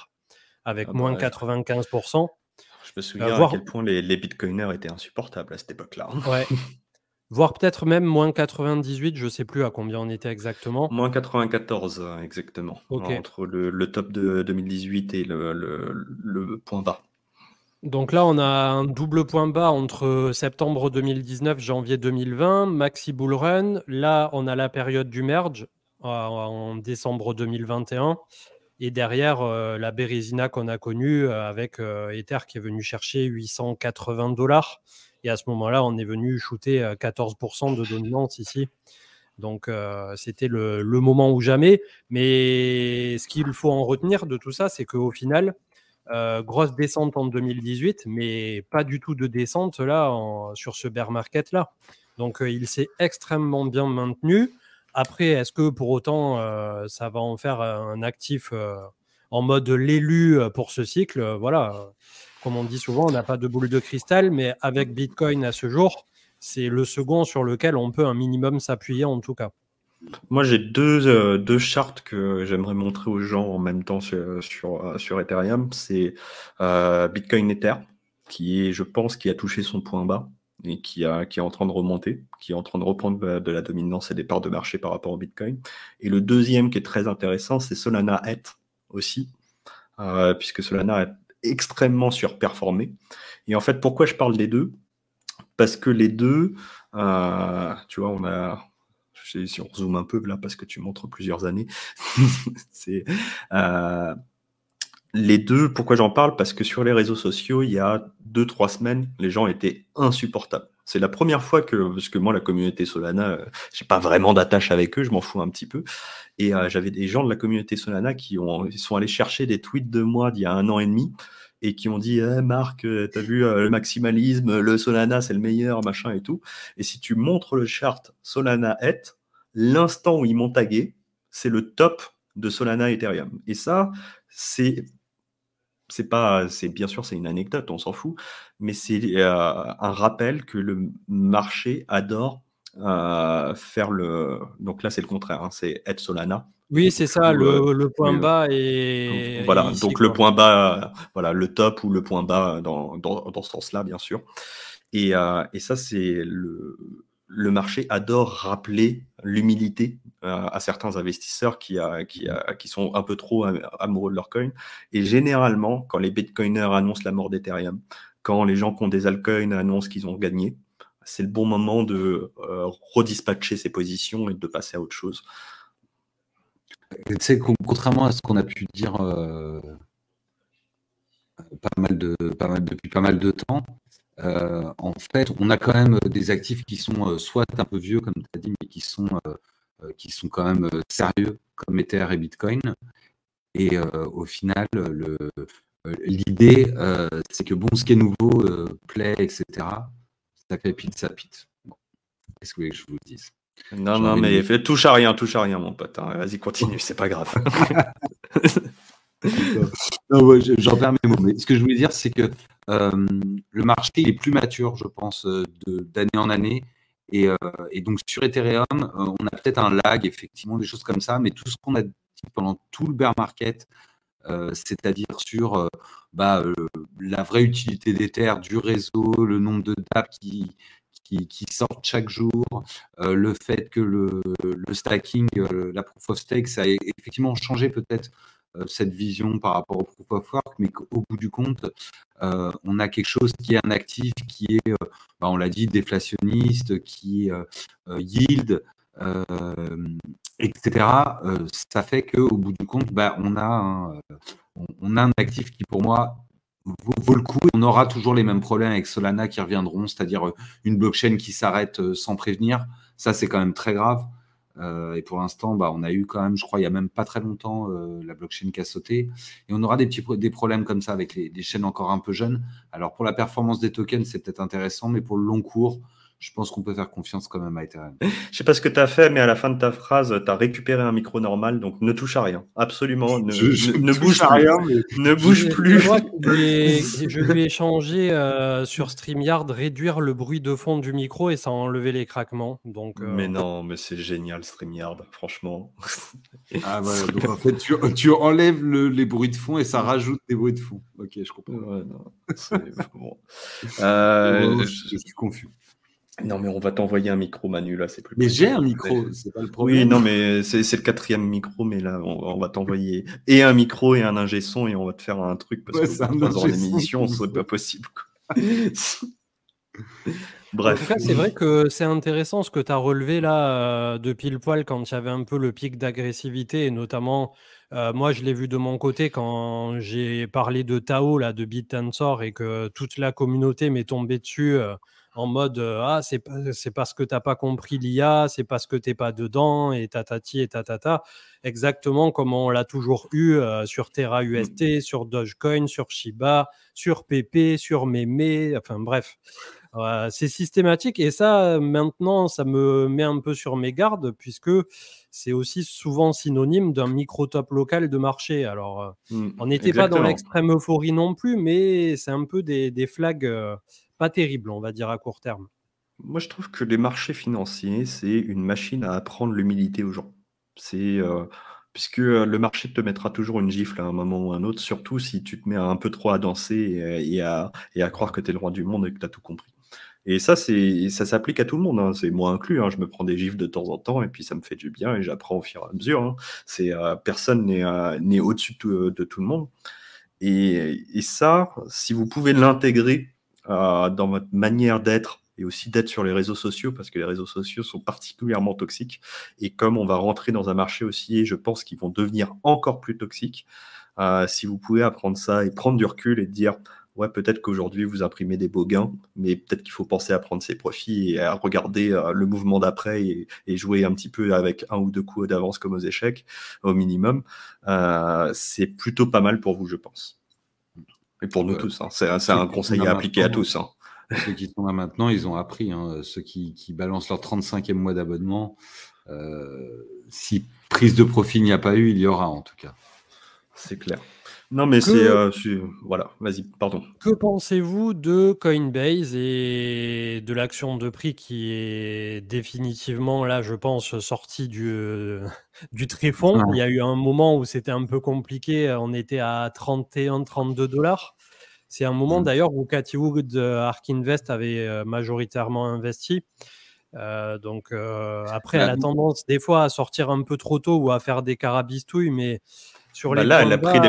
avec moins 95%. Je me souviens à quel point les bitcoiners étaient insupportables à cette époque-là. Ouais. Voire peut-être même moins 98, je sais plus à combien on était exactement. Moins 94 exactement. Okay. Entre le top de 2018 et le point bas. Donc là, on a un double point bas entre septembre 2019 janvier 2020, maxi bull run. Là, on a la période du merge en décembre 2021. Et derrière, la bérésina qu'on a connue avec Ether qui est venu chercher $880. Et à ce moment-là, on est venu shooter 14% de dominance ici. Donc, c'était le moment ou jamais. Mais ce qu'il faut en retenir de tout ça, c'est qu'au final, grosse descente en 2018, mais pas du tout de descente là sur ce bear market là. Donc il s'est extrêmement bien maintenu Après, est-ce que pour autant, ça va en faire un actif en mode l'élu pour ce cycle? Voilà, comme on dit souvent, on n'a pas de boule de cristal, mais avec Bitcoin à ce jour, c'est le second sur lequel on peut un minimum s'appuyer en tout cas. Moi, j'ai deux charts que j'aimerais montrer aux gens en même temps sur Ethereum. C'est Bitcoin Ether, je pense, qui a touché son point bas et qui est en train de remonter, qui est en train de reprendre de la dominance et des parts de marché par rapport au Bitcoin. Et le deuxième qui est très intéressant, c'est Solana ETH aussi, puisque Solana a extrêmement surperformé. Et en fait, pourquoi je parle des deux? Parce que les deux, tu vois, si on zoome un peu là, parce que tu montres plusieurs années, c'est les deux. Pourquoi j'en parle? Parce que sur les réseaux sociaux, il y a 2-3 semaines, les gens étaient insupportables. C'est la première fois parce que moi, la communauté Solana, j'ai pas vraiment d'attache avec eux, je m'en fous un petit peu. Et j'avais des gens de la communauté Solana ils sont allés chercher des tweets de moi d'il y a 1 an et demi et qui ont dit Marc, t'as vu le maximalisme, le Solana c'est le meilleur, machin et tout. Et si tu montres le chart Solana ETH, l'instant où ils m'ont tagué, c'est le top de Solana Ethereum. Et ça, bien sûr, c'est une anecdote, on s'en fout, mais c'est un rappel que le marché adore faire le. Donc là, c'est le contraire, hein, c'est ETH Solana. Oui, c'est ça, le point bas et voilà, ici, donc quoi. le point bas, voilà, le top ou le point bas dans ce sens-là, bien sûr. Et ça, c'est le marché adore rappeler l'humilité à certains investisseurs qui sont un peu trop amoureux de leur coin. Et généralement, quand les bitcoiners annoncent la mort d'Ethereum, quand les gens qui ont des altcoins annoncent qu'ils ont gagné, c'est le bon moment de redispatcher ses positions et de passer à autre chose. Tu sais, contrairement à ce qu'on a pu dire depuis pas mal de temps, en fait, on a quand même des actifs qui sont soit un peu vieux, comme tu as dit, mais qui sont quand même sérieux, comme Ether et Bitcoin. Et au final, l'idée, c'est que bon, ce qui est nouveau plaît, etc. Ça fait pite, ça pite. Bon. Qu'est-ce que vous voulez que je vous dise? Non, mais touche à rien, mon pote. Hein. Vas-y, continue, c'est pas grave. Non, ouais, j'en perds mes mots. Mais ce que je voulais dire, c'est que le marché est plus mature, je pense, d'année en année. Et donc, sur Ethereum, on a peut-être un lag, effectivement, des choses comme ça. Mais tout ce qu'on a dit pendant tout le bear market, c'est-à-dire sur la vraie utilité d'Ether, du réseau, le nombre de dApps qui sortent chaque jour, le fait que le stacking, la proof of stake, ça a effectivement changé peut-être cette vision par rapport au proof of work, mais qu'au bout du compte, on a quelque chose qui est un actif qui est, on l'a dit, déflationniste, qui est yield, etc. Ça fait qu'au bout du compte, on a un actif qui, pour moi, vaut le coup. On aura toujours les mêmes problèmes avec Solana qui reviendront, c'est-à-dire une blockchain qui s'arrête sans prévenir. Ça, c'est quand même très grave. Et pour l'instant, on a eu quand même, je crois, il n'y a même pas très longtemps, la blockchain qui a sauté. Et on aura des problèmes comme ça avec les chaînes encore un peu jeunes. Alors, pour la performance des tokens, c'est peut-être intéressant, mais pour le long cours, je pense qu'on peut faire confiance quand même à Ethereum. Je sais pas ce que tu as fait, mais à la fin de ta phrase, tu as récupéré un micro normal, donc ne touche à rien. Absolument, ne bouge à rien. Ne bouge plus. Je lui ai changé sur StreamYard, réduire le bruit de fond du micro et ça a enlevé les craquements. Donc, Mais non, mais c'est génial StreamYard, franchement. Ah voilà, donc en fait, tu enlèves les bruits de fond et ça rajoute des bruits de fond. Ok, je comprends. Ouais, non, bon. Je suis confus. Non, mais on va t'envoyer un micro, Manu, là, c'est plus Mais possible. j'ai un micro, c'est pas le problème. Oui, non, mais c'est le 4e micro, mais là, on va t'envoyer et un micro et un ingé son et on va te faire un truc parce que 3 heures d'émission, c'est pas possible. Bref. En tout cas, c'est vrai que c'est intéressant ce que tu as relevé là de pile poil quand il y avait un peu le pic d'agressivité et notamment, moi, je l'ai vu de mon côté quand j'ai parlé de Tao, là, de BitTensor et que toute la communauté m'est tombée dessus en mode ah, c'est parce que tu n'as pas compris l'IA, c'est parce que tu n'es pas dedans et tatati et tatata. Exactement comme on l'a toujours eu sur Terra UST, sur Dogecoin, sur Shiba, sur PP, sur Meme, enfin bref. C'est systématique et ça, maintenant, ça me met un peu sur mes gardes puisque c'est aussi souvent synonyme d'un micro-top local de marché. Alors, on n'était pas dans Exactement. l'extrême euphorie non plus, mais c'est un peu des flags pas terribles, on va dire, à court terme. Moi, je trouve que les marchés financiers, c'est une machine à apprendre l'humilité aux gens. Puisque le marché te mettra toujours une gifle à un moment ou à un autre, surtout si tu te mets un peu trop à danser et à croire que tu es le roi du monde et que tu as tout compris. Et ça s'applique à tout le monde, hein. C'est moi inclus, hein. Je me prends des gifles de temps en temps et puis ça me fait du bien et j'apprends au fur et à mesure, hein. Personne n'est au-dessus de tout le monde. Et ça, si vous pouvez l'intégrer dans votre manière d'être et aussi d'être sur les réseaux sociaux, parce que les réseaux sociaux sont particulièrement toxiques, et comme on va rentrer dans un marché aussi, je pense qu'ils vont devenir encore plus toxiques, si vous pouvez apprendre ça et prendre du recul et dire, ouais, peut-être qu'aujourd'hui vous imprimez des beaux gains, mais peut-être qu'il faut penser à prendre ses profits et à regarder le mouvement d'après et jouer un petit peu avec un ou deux coups d'avance comme aux échecs, au minimum. C'est plutôt pas mal pour vous, je pense. Et pour nous tous, hein. C'est un conseil à appliquer à tous, hein. Ceux qui sont là maintenant, ils ont appris, hein. Ceux qui balancent leur 35e mois d'abonnement, si prise de profit il n'y a pas eu, il y aura en tout cas. C'est clair. Non, mais voilà, vas-y, pardon. Que pensez-vous de Coinbase et de l'action de prix qui est définitivement, là, je pense, sortie du tréfonds? Il y a eu un moment où c'était un peu compliqué, on était à 31-32 $. C'est un moment d'ailleurs où Cathie Wood Ark Invest avait majoritairement investi. Après, elle a tendance des fois à sortir un peu trop tôt ou à faire des carabistouilles, mais sur les là, points elle a bas, pris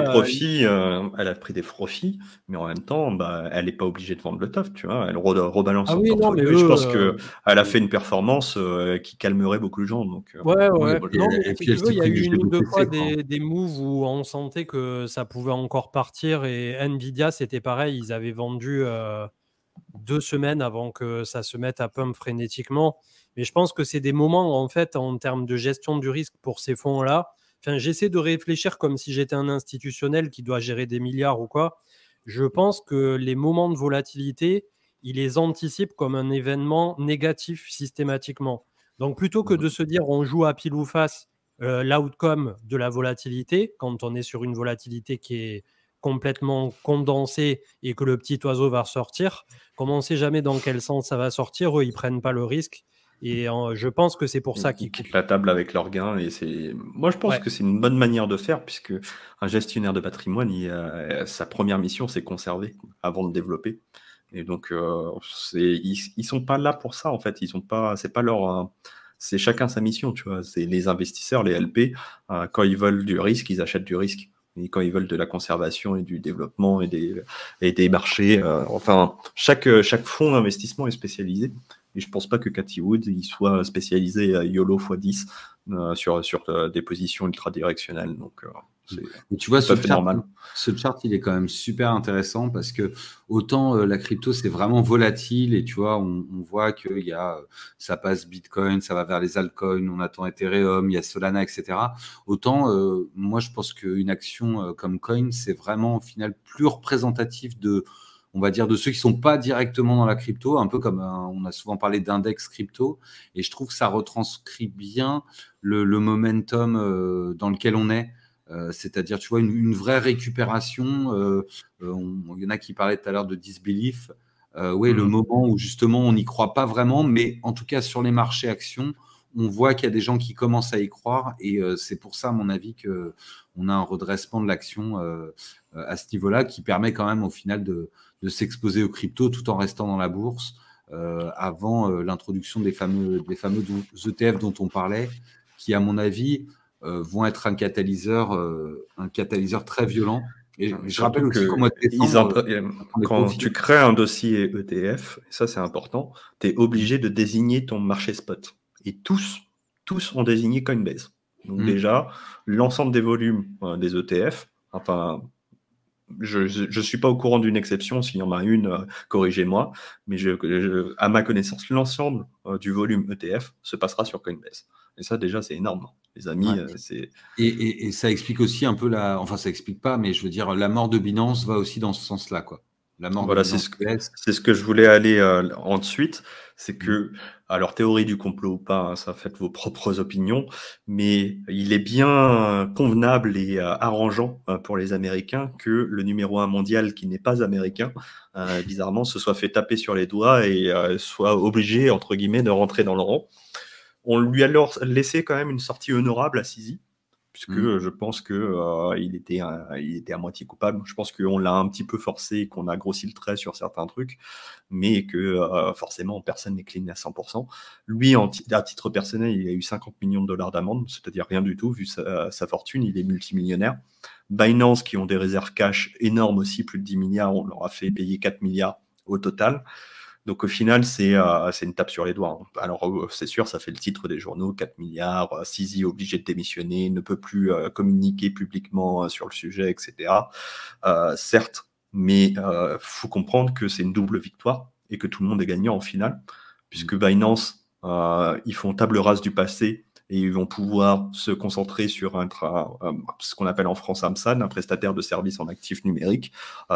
des profits, mais en même temps, elle n'est pas obligée de vendre le top, tu vois. Elle rebalance son portfolio. Je pense qu'elle a fait une performance qui calmerait beaucoup de gens. Donc, ouais. Non, mais et si puis tu veux, il y a eu une ou deux fois quoi. des moves où on sentait que ça pouvait encore partir. Et Nvidia, c'était pareil. Ils avaient vendu 2 semaines avant que ça se mette à pump frénétiquement. Mais je pense que c'est des moments, en fait, en termes de gestion du risque pour ces fonds-là. Enfin, j'essaie de réfléchir comme si j'étais un institutionnel qui doit gérer des milliards ou quoi. Je pense que les moments de volatilité, ils les anticipent comme un événement négatif systématiquement. Donc, plutôt que de se dire on joue à pile ou face l'outcome de la volatilité, quand on est sur une volatilité qui est complètement condensée et que le petit oiseau va ressortir, comme on ne sait jamais dans quel sens ça va sortir, eux, ils ne prennent pas le risque. Et je pense que c'est pour ça qu'ils quittent la table avec leurs gains. Moi, je pense que c'est une bonne manière de faire, puisque un gestionnaire de patrimoine, sa première mission, c'est conserver avant de développer. Et donc, ils sont pas là pour ça, en fait. C'est pas leur. C'est chacun sa mission, tu vois. C'est les investisseurs, les LP, quand ils veulent du risque, ils achètent du risque. Et quand ils veulent de la conservation et du développement et des marchés, chaque fonds d'investissement est spécialisé. Et je pense pas que Cathie Wood il soit spécialisé à YOLO x10 sur des positions ultra directionnelles. Donc, et tu vois, normal. Ce chart, il est quand même super intéressant parce que autant la crypto, c'est vraiment volatile et tu vois, on voit que ça passe Bitcoin, ça va vers les altcoins, on attend Ethereum, il y a Solana, etc. Autant, moi, je pense qu'une action comme Coin, c'est vraiment au final plus représentatif on va dire, de ceux qui sont pas directement dans la crypto, un peu comme on a souvent parlé d'index crypto, et je trouve que ça retranscrit bien le momentum dans lequel on est. C'est-à-dire, tu vois, une vraie récupération. Il y en a qui parlaient tout à l'heure de disbelief. Le moment où justement on n'y croit pas vraiment, mais en tout cas sur les marchés actions, on voit qu'il y a des gens qui commencent à y croire et c'est pour ça, à mon avis, qu'on a un redressement de l'action à ce niveau-là qui permet quand même au final de s'exposer aux cryptos tout en restant dans la bourse avant l'introduction des fameux ETF dont on parlait, qui, à mon avis, vont être un catalyseur très violent. Et je rappelle aussi qu'au mois de décembre, quand tu crées un dossier ETF, et ça c'est important, tu es obligé de désigner ton marché spot. Et tous ont désigné Coinbase. Donc déjà, l'ensemble des volumes des ETF, enfin, je ne suis pas au courant d'une exception, s'il y en a une, corrigez-moi, mais à ma connaissance, l'ensemble du volume ETF se passera sur Coinbase. Et ça, déjà, c'est énorme, les amis. Ouais. Et ça explique aussi un peu ça explique pas, mais je veux dire, la mort de Binance va aussi dans ce sens-là, quoi. La mort Voilà, de Binance. c'est ce que je voulais aller ensuite. C'est que, alors théorie du complot ou pas, hein, ça faites vos propres opinions, mais il est bien convenable et arrangeant pour les Américains que le numéro 1 mondial qui n'est pas américain, bizarrement, se soit fait taper sur les doigts et soit obligé, entre guillemets, de rentrer dans le rang. On lui a alors laissé quand même une sortie honorable à Sisi, puisque je pense que il était à moitié coupable. Je pense qu'on l'a un petit peu forcé, qu'on a grossi le trait sur certains trucs, mais que forcément personne n'est clean à 100%. Lui, à titre personnel, il a eu 50 millions de dollars d'amende, c'est-à-dire rien du tout vu sa fortune. Il est multimillionnaire. Binance, qui ont des réserves cash énormes aussi, plus de 10 milliards, on leur a fait payer 4 milliards au total. Donc au final, c'est une tape sur les doigts. Alors c'est sûr, ça fait le titre des journaux, 4 milliards, Sisi obligé de démissionner, ne peut plus communiquer publiquement sur le sujet, etc. Certes, mais faut comprendre que c'est une double victoire et que tout le monde est gagnant en finale, puisque Binance, ils font table rase du passé et ils vont pouvoir se concentrer sur ce qu'on appelle en France un prestataire de services en actifs numériques,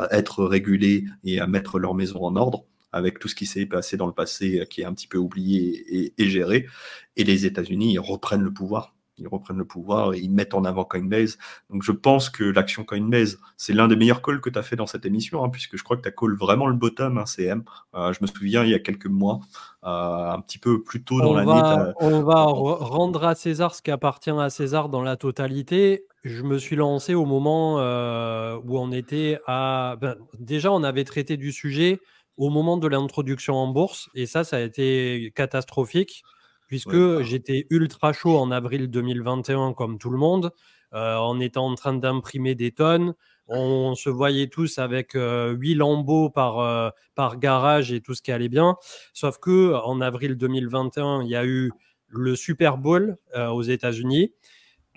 être régulé et à mettre leur maison en ordre, avec tout ce qui s'est passé dans le passé qui est un petit peu oublié et géré. Et les États-Unis, ils reprennent le pouvoir. Ils reprennent le pouvoir et ils mettent en avant Coinbase. Donc je pense que l'action Coinbase, c'est l'un des meilleurs calls que tu as fait dans cette émission, puisque je crois que tu as call vraiment le bottom, CM. Je me souviens, il y a quelques mois, un petit peu plus tôt dans l'année. On va rendre à César ce qui appartient à César dans la totalité. Je me suis lancé au moment où on était à... déjà, on avait traité du sujet au moment de l'introduction en bourse, et ça a été catastrophique, puisque j'étais ultra chaud en avril 2021, comme tout le monde. On était en train d'imprimer des tonnes. On se voyait tous avec 8 lambeaux par garage et tout ce qui allait bien. Sauf que en avril 2021, il y a eu le Super Bowl aux États-Unis.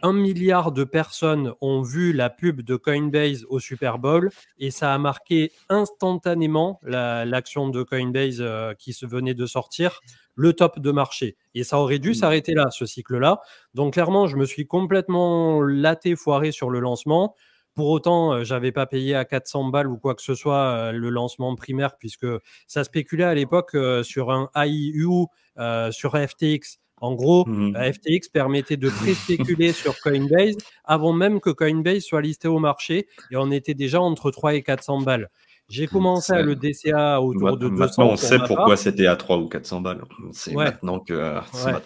1 milliard de personnes ont vu la pub de Coinbase au Super Bowl et ça a marqué instantanément l'action de Coinbase qui se venait de sortir, le top de marché. Et ça aurait dû s'arrêter là, ce cycle-là. Donc clairement, je me suis complètement foiré sur le lancement. Pour autant, je n'avais pas payé à 400 balles ou quoi que ce soit le lancement primaire, puisque ça spéculait à l'époque sur un AIU sur FTX. En gros, FTX permettait de pré-spéculer sur Coinbase avant même que Coinbase soit listé au marché, et on était déjà entre 3 et 400 balles. J'ai commencé à le DCA autour de 200. Maintenant, on sait pourquoi c'était à 3 ou 400 balles. C'est maintenant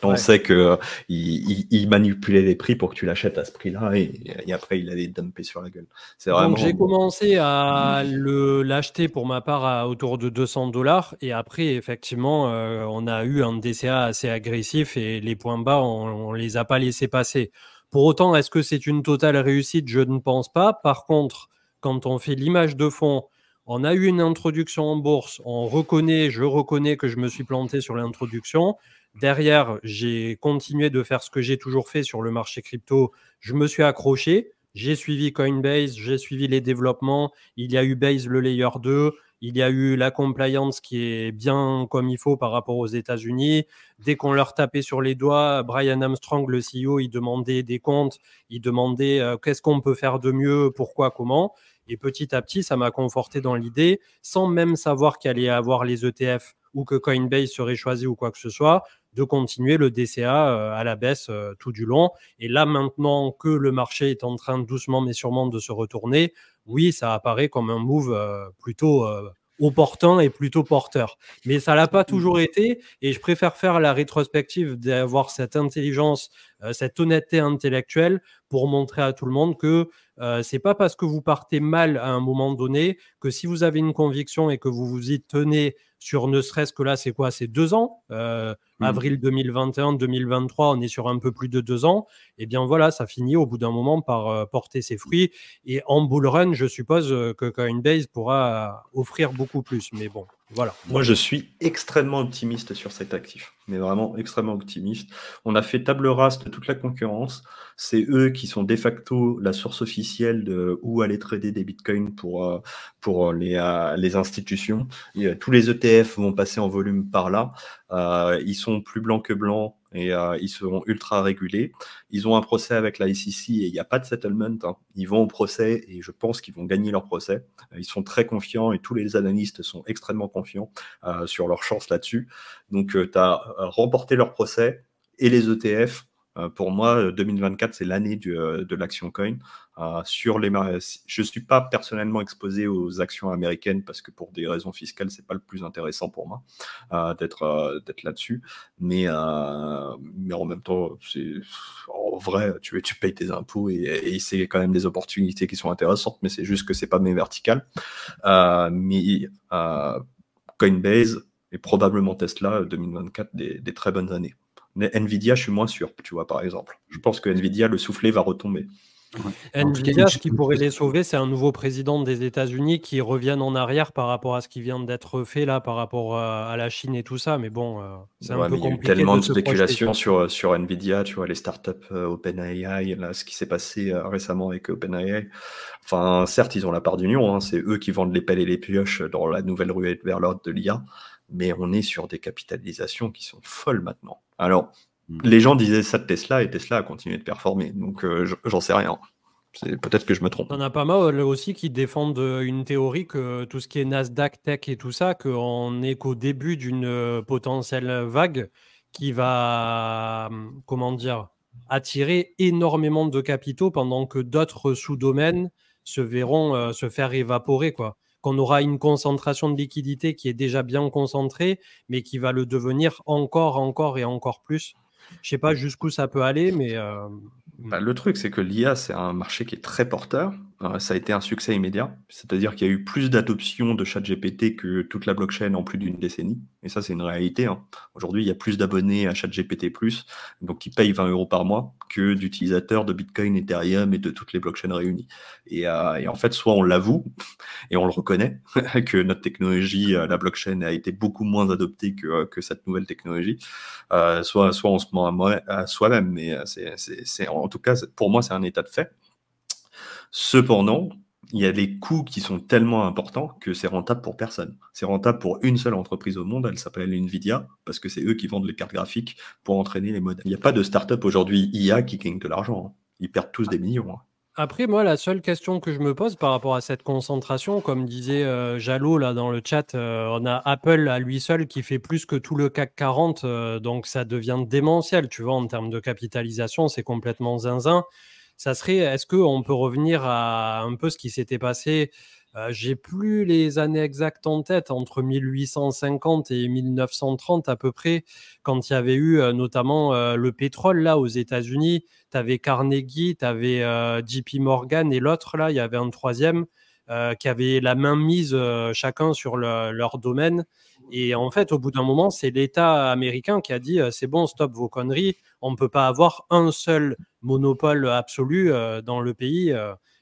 on sait qu'il manipulait les prix pour que tu l'achètes à ce prix-là et après, il allait dumper sur la gueule. Donc, j'ai commencé à l'acheter pour ma part autour de 200 $. Et après, effectivement, on a eu un DCA assez agressif et les points bas, on les a pas laissés passer. Pour autant, est-ce que c'est une totale réussite? Je ne pense pas. Par contre, quand on fait l'image de fond, on a eu une introduction en bourse, je reconnais que je me suis planté sur l'introduction. Derrière, j'ai continué de faire ce que j'ai toujours fait sur le marché crypto. Je me suis accroché. J'ai suivi Coinbase, j'ai suivi les développements. Il y a eu Base, le layer 2. Il y a eu la compliance qui est bien comme il faut par rapport aux États-Unis. Dès qu'on leur tapait sur les doigts, Brian Armstrong, le CEO, il demandait des comptes. Il demandait qu'est-ce qu'on peut faire de mieux, pourquoi, comment. Et petit à petit, ça m'a conforté dans l'idée, sans même savoir qu'il allait y avoir les ETF ou que Coinbase serait choisi ou quoi que ce soit, de continuer le DCA à la baisse tout du long. Et là, maintenant que le marché est en train doucement mais sûrement de se retourner, oui, ça apparaît comme un move plutôt opportun et plutôt porteur. Mais ça l'a pas toujours été, et je préfère faire la rétrospective d'avoir cette intelligence, cette honnêteté intellectuelle pour montrer à tout le monde que c'est pas parce que vous partez mal à un moment donné que si vous avez une conviction et que vous vous y tenez sur ne serait-ce que là, c'est quoi? C'est 2 ans. Avril 2021, 2023, on est sur un peu plus de 2 ans. Et bien voilà, ça finit au bout d'un moment par porter ses fruits. Et en bull run, je suppose que Coinbase pourra offrir beaucoup plus. Mais bon, voilà. Moi, je suis extrêmement optimiste sur cet actif, mais vraiment extrêmement optimiste. On a fait table rase de toute la concurrence. C'est eux qui sont de facto la source officielle de où aller trader des bitcoins pour les institutions. Et, tous les ETF vont passer en volume par là. Ils sont plus blancs que blancs. et ils seront ultra régulés. Ils ont un procès avec la SEC et il n'y a pas de settlement. Hein. Ils vont au procès et je pense qu'ils vont gagner leur procès. Ils sont très confiants et tous les analystes sont extrêmement confiants sur leur chance là-dessus. Donc, tu as remporté leur procès et les ETF. Pour moi, 2024, c'est l'année de l'action coin. Je ne suis pas personnellement exposé aux actions américaines parce que pour des raisons fiscales, ce n'est pas le plus intéressant pour moi d'être là-dessus. Mais en même temps, en vrai, tu payes tes impôts et c'est quand même des opportunités qui sont intéressantes, mais c'est juste que ce n'est pas mes verticales. Coinbase et probablement Tesla, 2024, des très bonnes années. Mais Nvidia, je suis moins sûr, tu vois, par exemple. Je pense que Nvidia, le soufflet va retomber. Ouais. Nvidia, ce qui pourrait les sauver, c'est un nouveau président des États-Unis qui revienne en arrière par rapport à ce qui vient d'être fait là, par rapport à la Chine et tout ça. Mais bon, c'est un peu compliqué. Il y a eu tellement de spéculation sur Nvidia, tu vois, les startups OpenAI, là, ce qui s'est passé récemment avec OpenAI. Enfin, certes, ils ont la part d'union, hein, c'est eux qui vendent les pelles et les pioches dans la nouvelle ruée vers l'ordre de l'IA, mais on est sur des capitalisations qui sont folles maintenant. Alors, les gens disaient ça de Tesla et Tesla a continué de performer, donc j'en sais rien. Peut-être que je me trompe. Il y en a pas mal aussi qui défendent une théorie que tout ce qui est Nasdaq, Tech et tout ça, qu'on n'est qu'au début d'une potentielle vague qui va, comment dire, attirer énormément de capitaux pendant que d'autres sous-domaines se verront se faire évaporer, quoi. Qu'on aura une concentration de liquidité qui est déjà bien concentrée, mais qui va le devenir encore et encore plus. Je ne sais pas jusqu'où ça peut aller, mais... le truc, c'est que l'IA, c'est un marché qui est très porteur. Ça a été un succès immédiat. C'est-à-dire qu'il y a eu plus d'adoption de ChatGPT que toute la blockchain en plus d'une décennie. Et ça, c'est une réalité. Hein. Aujourd'hui, il y a plus d'abonnés à ChatGPT+, donc qui payent 20 € par mois, que d'utilisateurs de Bitcoin, Ethereum et de toutes les blockchains réunies. Et en fait, soit on l'avoue, et on le reconnaît, que notre technologie, la blockchain, a été beaucoup moins adoptée que cette nouvelle technologie, soit on se ment à soi-même. Mais en tout cas, pour moi, c'est un état de fait. Cependant, il y a des coûts qui sont tellement importants que c'est rentable pour personne. C'est rentable pour une seule entreprise au monde, elle s'appelle Nvidia, parce que c'est eux qui vendent les cartes graphiques pour entraîner les modèles. Il n'y a pas de start-up aujourd'hui IA qui gagne de l'argent. Hein. Ils perdent tous des millions. Hein. Après, moi, la seule question que je me pose par rapport à cette concentration, comme disait Jalot là dans le chat, on a Apple à lui seul qui fait plus que tout le CAC 40, donc ça devient démentiel, tu vois, en termes de capitalisation, c'est complètement zinzin. Ça serait, est-ce qu'on peut revenir à un peu ce qui s'était passé, j'ai plus les années exactes en tête, entre 1850 et 1930 à peu près, quand il y avait eu notamment le pétrole là aux États-Unis. Tu avais Carnegie, tu avais JP Morgan et l'autre là, il y avait un troisième qui avait la main mise chacun sur leur domaine. Et en fait, au bout d'un moment, c'est l'État américain qui a dit c'est bon, stop vos conneries, on ne peut pas avoir un seul monopole absolu dans le pays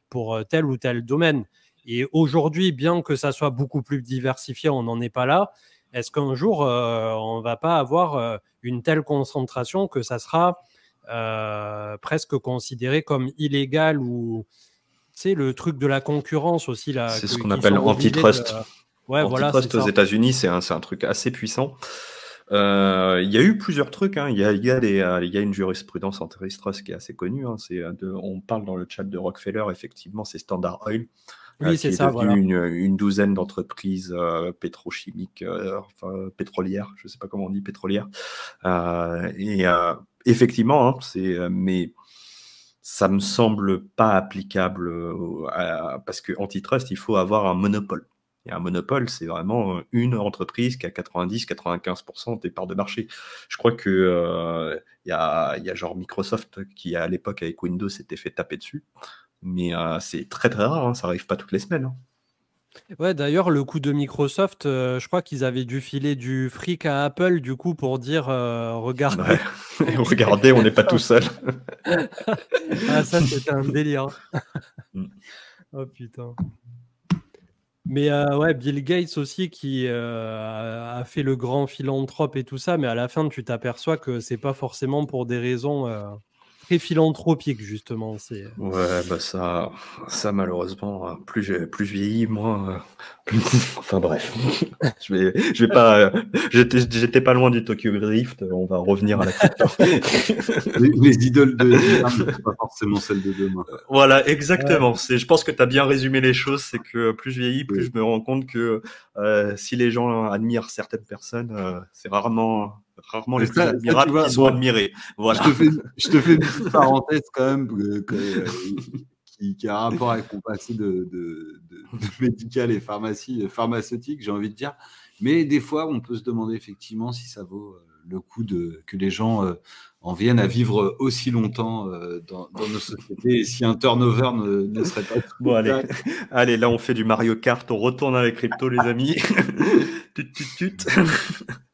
pour tel ou tel domaine. Et aujourd'hui, bien que ça soit beaucoup plus diversifié, on n'en est pas là. Est-ce qu'un jour, on ne va pas avoir une telle concentration que ça sera presque considéré comme illégal ou, tu sais, le truc de la concurrence aussi là. C'est ce qu'on appelle antitrust. Ouais, antitrust aux États-Unis, c'est un truc assez puissant. Il y a eu plusieurs trucs. Hein. Il y a une jurisprudence antitrust qui est assez connue. Hein. On parle dans le chat de Rockefeller, effectivement, c'est Standard Oil. Oui, c'est ça. Voilà. Une douzaine d'entreprises pétrochimiques, pétrolières, je ne sais pas comment on dit, pétrolières. Effectivement, hein, mais ça me semble pas applicable parce que antitrust, il faut avoir un monopole. Et un monopole, c'est vraiment une entreprise qui a 90-95% des parts de marché. Je crois que y a genre Microsoft qui, à l'époque, avec Windows, s'était fait taper dessus. Mais c'est très très rare, hein, ça n'arrive pas toutes les semaines. Hein. Ouais, d'ailleurs, le coup de Microsoft, je crois qu'ils avaient dû filer du fric à Apple, du coup, pour dire regardez. Ouais. Regardez, on n'est pas tout seul. Ah, ça, c'était un délire. Oh putain. Mais ouais, Bill Gates aussi qui a fait le grand philanthrope et tout ça, mais à la fin, tu t'aperçois que c'est pas forcément pour des raisons très philanthropiques, justement. Ouais, bah ça malheureusement, plus je vieillis, moins Enfin bref, je vais pas. J'étais pas loin du Tokyo Drift. On va revenir à la crypto. Les idoles de hier ne sont pas forcément celles de demain. Voilà, exactement. Je pense que tu as bien résumé les choses. C'est que plus je vieillis, plus je me rends compte que si les gens admirent certaines personnes, c'est rarement les plus admirables qui sont admirés. Voilà. Je te fais une petite parenthèse quand même qui a un rapport avec mon passé de médical et pharmaceutique, j'ai envie de dire. Mais des fois, on peut se demander effectivement si ça vaut le coup que les gens en viennent à vivre aussi longtemps dans nos sociétés et si un turnover ne serait pas... Bon, allez, là, on fait du Mario Kart. On retourne à la crypto, les amis.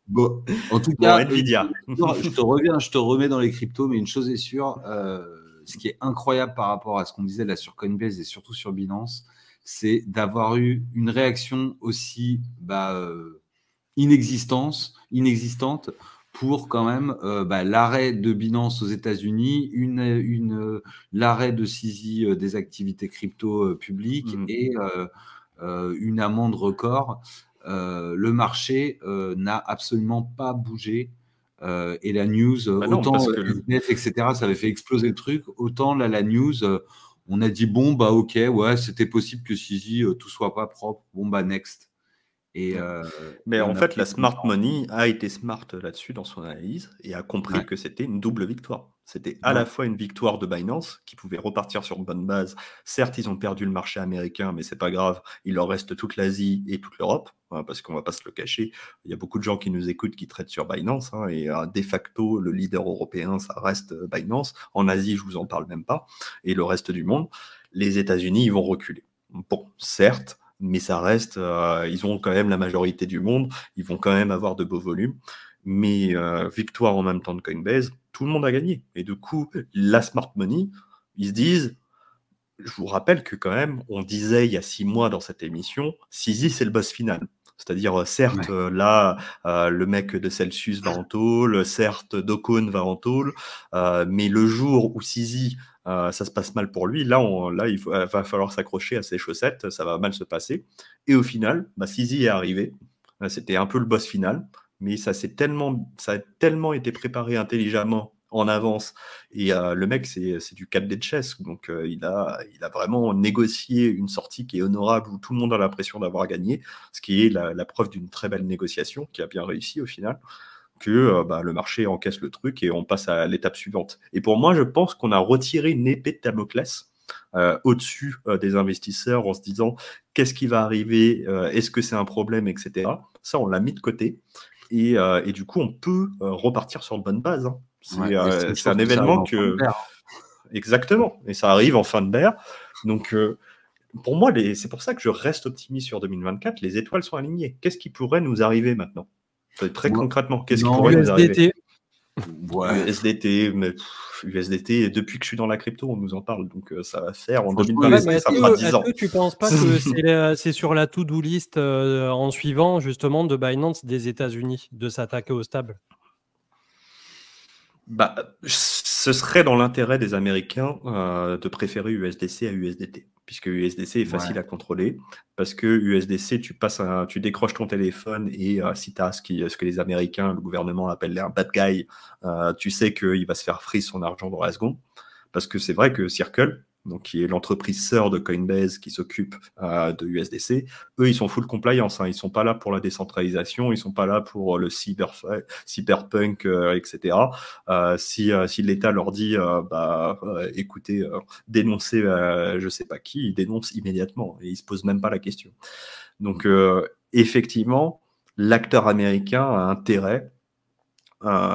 Bon, en tout cas, Nvidia. Je te remets dans les cryptos, mais une chose est sûre, ce qui est incroyable par rapport à ce qu'on disait là sur Coinbase et surtout sur Binance, c'est d'avoir eu une réaction aussi inexistante pour quand même l'arrêt de Binance aux États-Unis, l'arrêt de CZ des activités crypto publiques et une amende record. Le marché n'a absolument pas bougé. Et la news, autant SBF, etc., ça avait fait exploser le truc, autant là, la news, on a dit bon, ok, ouais, c'était possible que CZ tout soit pas propre, bon, next. Mais en fait, la smart money a été smart là-dessus dans son analyse et a compris que c'était une double victoire. C'était à la fois une victoire de Binance qui pouvait repartir sur une bonne base. Certes, ils ont perdu le marché américain, mais c'est pas grave. Il leur reste toute l'Asie et toute l'Europe, parce qu'on va pas se le cacher. Il y a beaucoup de gens qui nous écoutent qui traitent sur Binance, et de facto, le leader européen, ça reste Binance. En Asie, je vous en parle même pas. Et le reste du monde, les États-Unis, ils vont reculer. Bon, certes, mais ça reste, ils ont quand même la majorité du monde, ils vont quand même avoir de beaux volumes, mais victoire en même temps de Coinbase, tout le monde a gagné. Et du coup, la smart money, ils se disent, je vous rappelle que quand même, on disait il y a 6 mois dans cette émission, CZ c'est le boss final. C'est-à-dire, certes, là, le mec de Celsius va en tôle, certes, Docone va en tôle, mais le jour où CZ ça se passe mal pour lui, là il va falloir s'accrocher à ses chaussettes, ça va mal se passer. Et au final, CZ est arrivé, c'était un peu le boss final, mais ça a tellement été préparé intelligemment en avance, et le mec c'est du 4D de chess, donc il a vraiment négocié une sortie qui est honorable, où tout le monde a l'impression d'avoir gagné, ce qui est la preuve d'une très belle négociation qui a bien réussi au final, que le marché encaisse le truc et on passe à l'étape suivante. Et pour moi, je pense qu'on a retiré une épée de Damoclès au-dessus des investisseurs en se disant qu'est-ce qui va arriver, est-ce que c'est un problème, etc. Ça, on l'a mis de côté, et du coup, on peut repartir sur de bonnes bases. C'est un événement que... Exactement, et ça arrive en fin de bear. Donc, pour moi, c'est pour ça que je reste optimiste sur 2024. Les étoiles sont alignées. Qu'est-ce qui pourrait nous arriver maintenant ? Très concrètement, qu'est-ce qui pourrait nous arriver ? USDT, mais USDT, depuis que je suis dans la crypto, on nous en parle, donc ça va faire en 2025, ça fera 10 ans. Est-ce que tu ne penses pas que c'est sur la to-do list en suivant justement de Binance des États-Unis de s'attaquer au stable ? Ce serait dans l'intérêt des Américains de préférer USDC à USDT, puisque USDC est facile à contrôler, parce que USDC, tu décroches ton téléphone et si tu as ce que les Américains, le gouvernement appelle un bad guy, tu sais qu'il va se faire freeze son argent dans la seconde, parce que c'est vrai que Circle, donc qui est l'entreprise sœur de Coinbase qui s'occupe de USDC, eux, ils sont full compliance, ils sont pas là pour la décentralisation, ils sont pas là pour le cyberpunk, etc. Si l'État leur dit, écoutez, dénoncez je sais pas qui, ils dénoncent immédiatement et ils se posent même pas la question. Donc, effectivement, l'acteur américain a intérêt,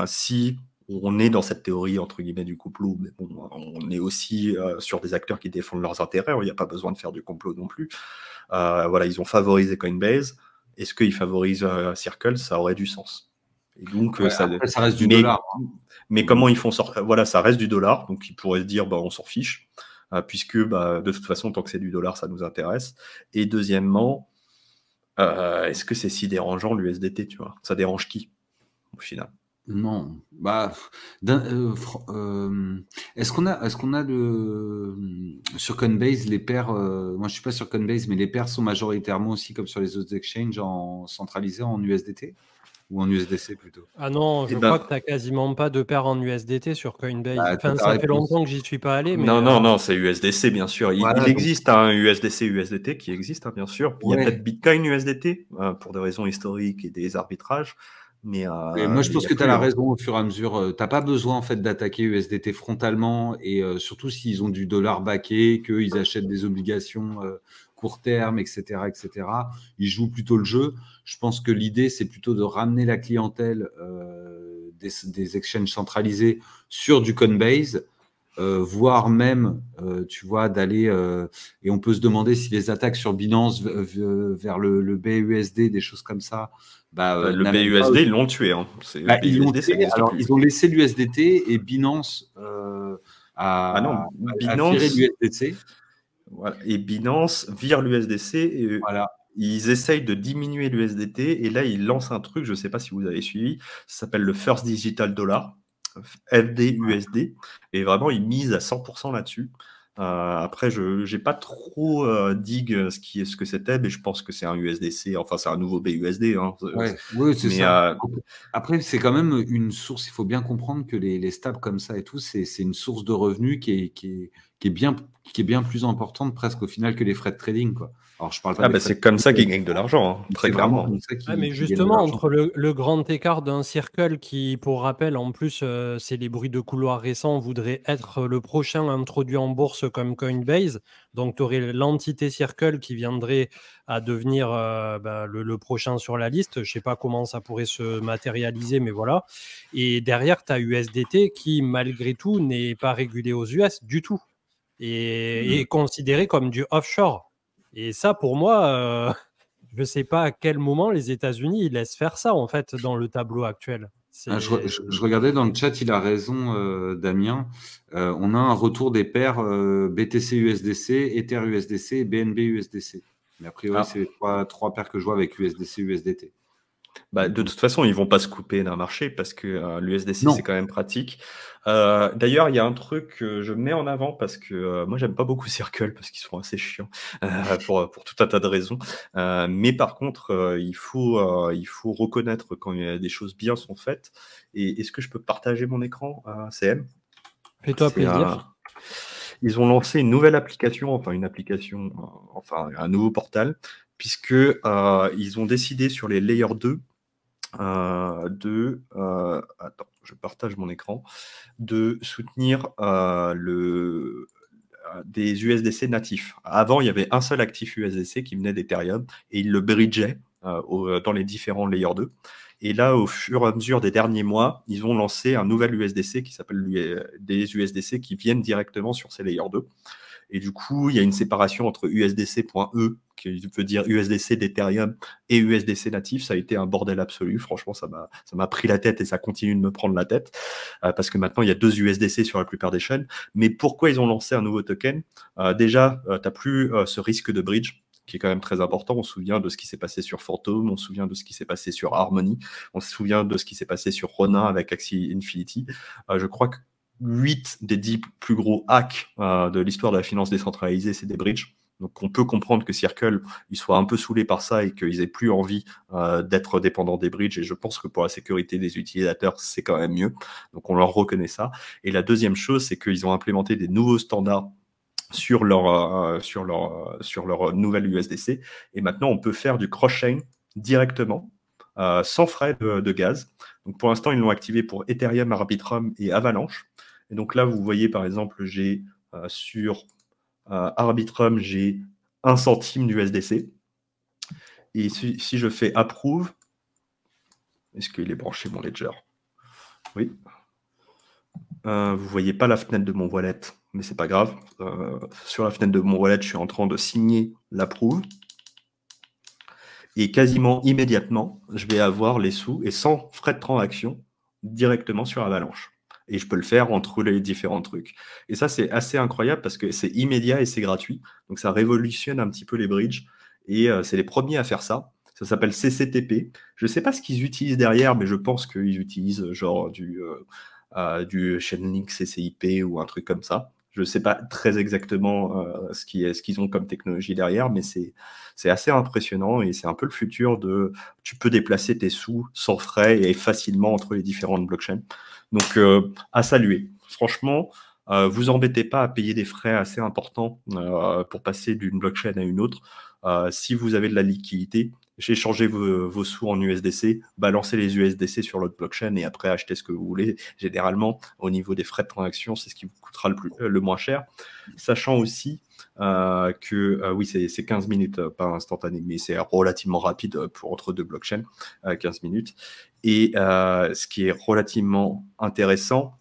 si on est dans cette théorie, entre guillemets, du complot, mais bon, on est aussi sur des acteurs qui défendent leurs intérêts, il n'y a pas besoin de faire du complot non plus. Ils ont favorisé Coinbase. Est-ce qu'ils favorisent Circle ? Ça aurait du sens. Et donc, ça reste du dollar. Mais comment ils font sortir ? Voilà, ça reste du dollar, donc ils pourraient se dire, on s'en fiche, puisque de toute façon, tant que c'est du dollar, ça nous intéresse. Et deuxièmement, est-ce que c'est si dérangeant l'USDT, tu vois ? Ça dérange qui, au final ? Non, bah, est-ce qu'on a sur Coinbase les paires, moi je suis pas sur Coinbase, mais les paires sont majoritairement aussi comme sur les autres exchanges centralisés en USDT ou en USDC plutôt? Ah non, Eh je ben, crois que tu as quasiment pas de paire en USDT sur Coinbase. Bah, t'as Enfin, ta ça fait réponse. longtemps que j'y suis pas allé, mais non, non, non, c'est USDC, bien sûr. Il Voilà, donc, existe un USDC, USDT qui existe, hein, bien sûr. Il y a ouais. peut-être Bitcoin USDT pour des raisons historiques et des arbitrages, mais Et moi, je il pense n'y a que tu as plus, la hein. raison au fur et à mesure. T'as pas besoin en fait d'attaquer USDT frontalement et surtout s'ils ont du dollar backé, qu'ils achètent des obligations court terme, etc., etc. Ils jouent plutôt le jeu. Je pense que l'idée c'est plutôt de ramener la clientèle des exchanges centralisés sur du Coinbase, voire même, tu vois, d'aller et on peut se demander si les attaques sur Binance vers le BUSD, des choses comme ça, bah, Le n'amènent pas. BUSD, ils l'ont tué, hein. Le Bah, ils l'ont BUSD, ça fait. n'existe Alors, plus. ils ont laissé l'USDT et Binance Ah a, non, a viré Binance, l'USDC. voilà. Et Binance vire l'USDC et Voilà. ils essayent de diminuer l'USDT et là, ils lancent un truc, je ne sais pas si vous avez suivi, ça s'appelle le First Digital Dollar, FDUSD, et vraiment, ils misent à 100% là-dessus. Après, je n'ai pas trop dig ce que c'était, mais je pense que c'est un USDC, enfin, c'est un nouveau BUSD. Hein. Ouais, oui, c'est Mais ça. Après, c'est quand même une source. Il faut bien comprendre que les stabs comme ça et tout, c'est une source de revenus qui est bien plus importante presque au final que les frais de trading, quoi. Alors, je parle pas ah, des bah, frais de c'est comme ça trading, qu'ils gagnent de l'argent, hein, mais très c'est vraiment clairement. comme ça ouais, mais qu'ils gagnent de justement, l'argent. entre le grand écart d'un circle qui, pour rappel, en plus, c'est les bruits de couloir récents, voudrait être le prochain introduit en bourse comme Coinbase. Donc, tu aurais l'entité circle qui viendrait à devenir le prochain sur la liste. Je sais pas comment ça pourrait se matérialiser, mais voilà. Et derrière, tu as USDT qui, malgré tout, n'est pas régulé aux US du tout et est considéré comme du offshore. Et ça, pour moi, je ne sais pas à quel moment les États-Unis ils laissent faire ça, en fait, dans le tableau actuel. Ah, C'est... je regardais dans le chat, il a raison, Damien. On a un retour des paires BTC USDC, Ether USDC et BNB USDC. Mais a priori, Ah. c'est les trois paires que je vois avec USDC USDT. Bah, de toute façon, ils vont pas se couper d'un marché parce que l'USDC, c'est Non. quand même pratique. D'ailleurs, il y a un truc que je mets en avant parce que moi, j'aime pas beaucoup Circle parce qu'ils sont assez chiants pour tout un tas de raisons. Mais par contre, il faut reconnaître quand il y a des choses bien sont faites. Et est-ce que je peux partager mon écran, CM? Fais-toi plaisir. Ils ont lancé une nouvelle application, enfin une application, enfin un nouveau portal, puisque ils ont décidé sur les layers 2 attends, je partage mon écran, de soutenir des USDC natifs. Avant, il y avait un seul actif USDC qui venait d'Ethereum et ils le bridgeaient dans les différents layers 2. Et là, au fur et à mesure des derniers mois, ils ont lancé un nouvel USDC qui s'appelle des USDC qui viennent directement sur ces layers 2. Et du coup, il y a une séparation entre USDC.E, qui veut dire USDC d'Ethereum, et USDC natif. Ça a été un bordel absolu. Franchement, ça m'a pris la tête et ça continue de me prendre la tête. Parce que maintenant, il y a 2 USDC sur la plupart des chaînes. Mais pourquoi ils ont lancé un nouveau token? Déjà, tu n'as plus ce risque de bridge, qui est quand même très important. On se souvient de ce qui s'est passé sur Phantom, on se souvient de ce qui s'est passé sur Harmony, on se souvient de ce qui s'est passé sur Ronin avec Axie Infinity. Je crois que 8 des 10 plus gros hacks de l'histoire de la finance décentralisée, c'est des bridges. Donc on peut comprendre que Circle, ils soient un peu saoulés par ça et qu'ils aient plus envie d'être dépendants des bridges. Et je pense que pour la sécurité des utilisateurs, c'est quand même mieux. Donc on leur reconnaît ça. Et la deuxième chose, c'est qu'ils ont implémenté des nouveaux standards sur leur nouvelle USDC. Et maintenant, on peut faire du cross-chain directement, sans frais de gaz. Donc pour l'instant, ils l'ont activé pour Ethereum, Arbitrum et Avalanche. Et donc là, vous voyez, par exemple, j'ai sur Arbitrum, j'ai 1 centime d'USDC. Et si je fais approve, est-ce qu'il est branché mon ledger? Oui. Vous ne voyez pas la fenêtre de mon wallet, mais c'est pas grave. Sur la fenêtre de mon wallet, je suis en train de signer l'approve. Et quasiment immédiatement, je vais avoir les sous et sans frais de transaction directement sur Avalanche. Et je peux le faire entre les différents trucs. Et ça, c'est assez incroyable parce que c'est immédiat et c'est gratuit. Donc ça révolutionne un petit peu les bridges. Et c'est les premiers à faire ça. Ça s'appelle CCTP. Je ne sais pas ce qu'ils utilisent derrière, mais je pense qu'ils utilisent genre du Chainlink CCIP ou un truc comme ça. Je ne sais pas très exactement ce qu'ils ont comme technologie derrière, mais c'est assez impressionnant et c'est un peu le futur de... Tu peux déplacer tes sous sans frais et facilement entre les différentes blockchains. Donc, à saluer. Franchement, vous embêtez pas à payer des frais assez importants pour passer d'une blockchain à une autre. Si vous avez de la liquidité, échangez vos sous en USDC, balancez les USDC sur l'autre blockchain et après achetez ce que vous voulez. Généralement, au niveau des frais de transaction, c'est ce qui vous coûtera le moins cher. Sachant aussi que, oui, c'est 15 minutes, pas instantané, mais c'est relativement rapide pour entre deux blockchains, 15 minutes. Et ce qui est relativement intéressant,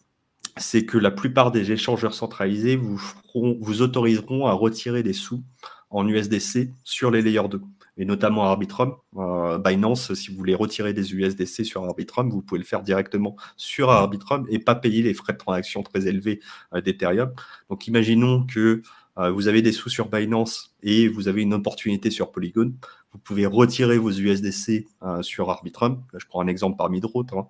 c'est que la plupart des échangeurs centralisés vous autoriseront à retirer des sous en USDC sur les layers 2, et notamment Arbitrum. Binance, si vous voulez retirer des USDC sur Arbitrum, vous pouvez le faire directement sur Arbitrum et pas payer les frais de transaction très élevés d'Ethereum. Donc imaginons que vous avez des sous sur Binance et vous avez une opportunité sur Polygon, vous pouvez retirer vos USDC sur Arbitrum. Là, je prends un exemple parmi d'autres.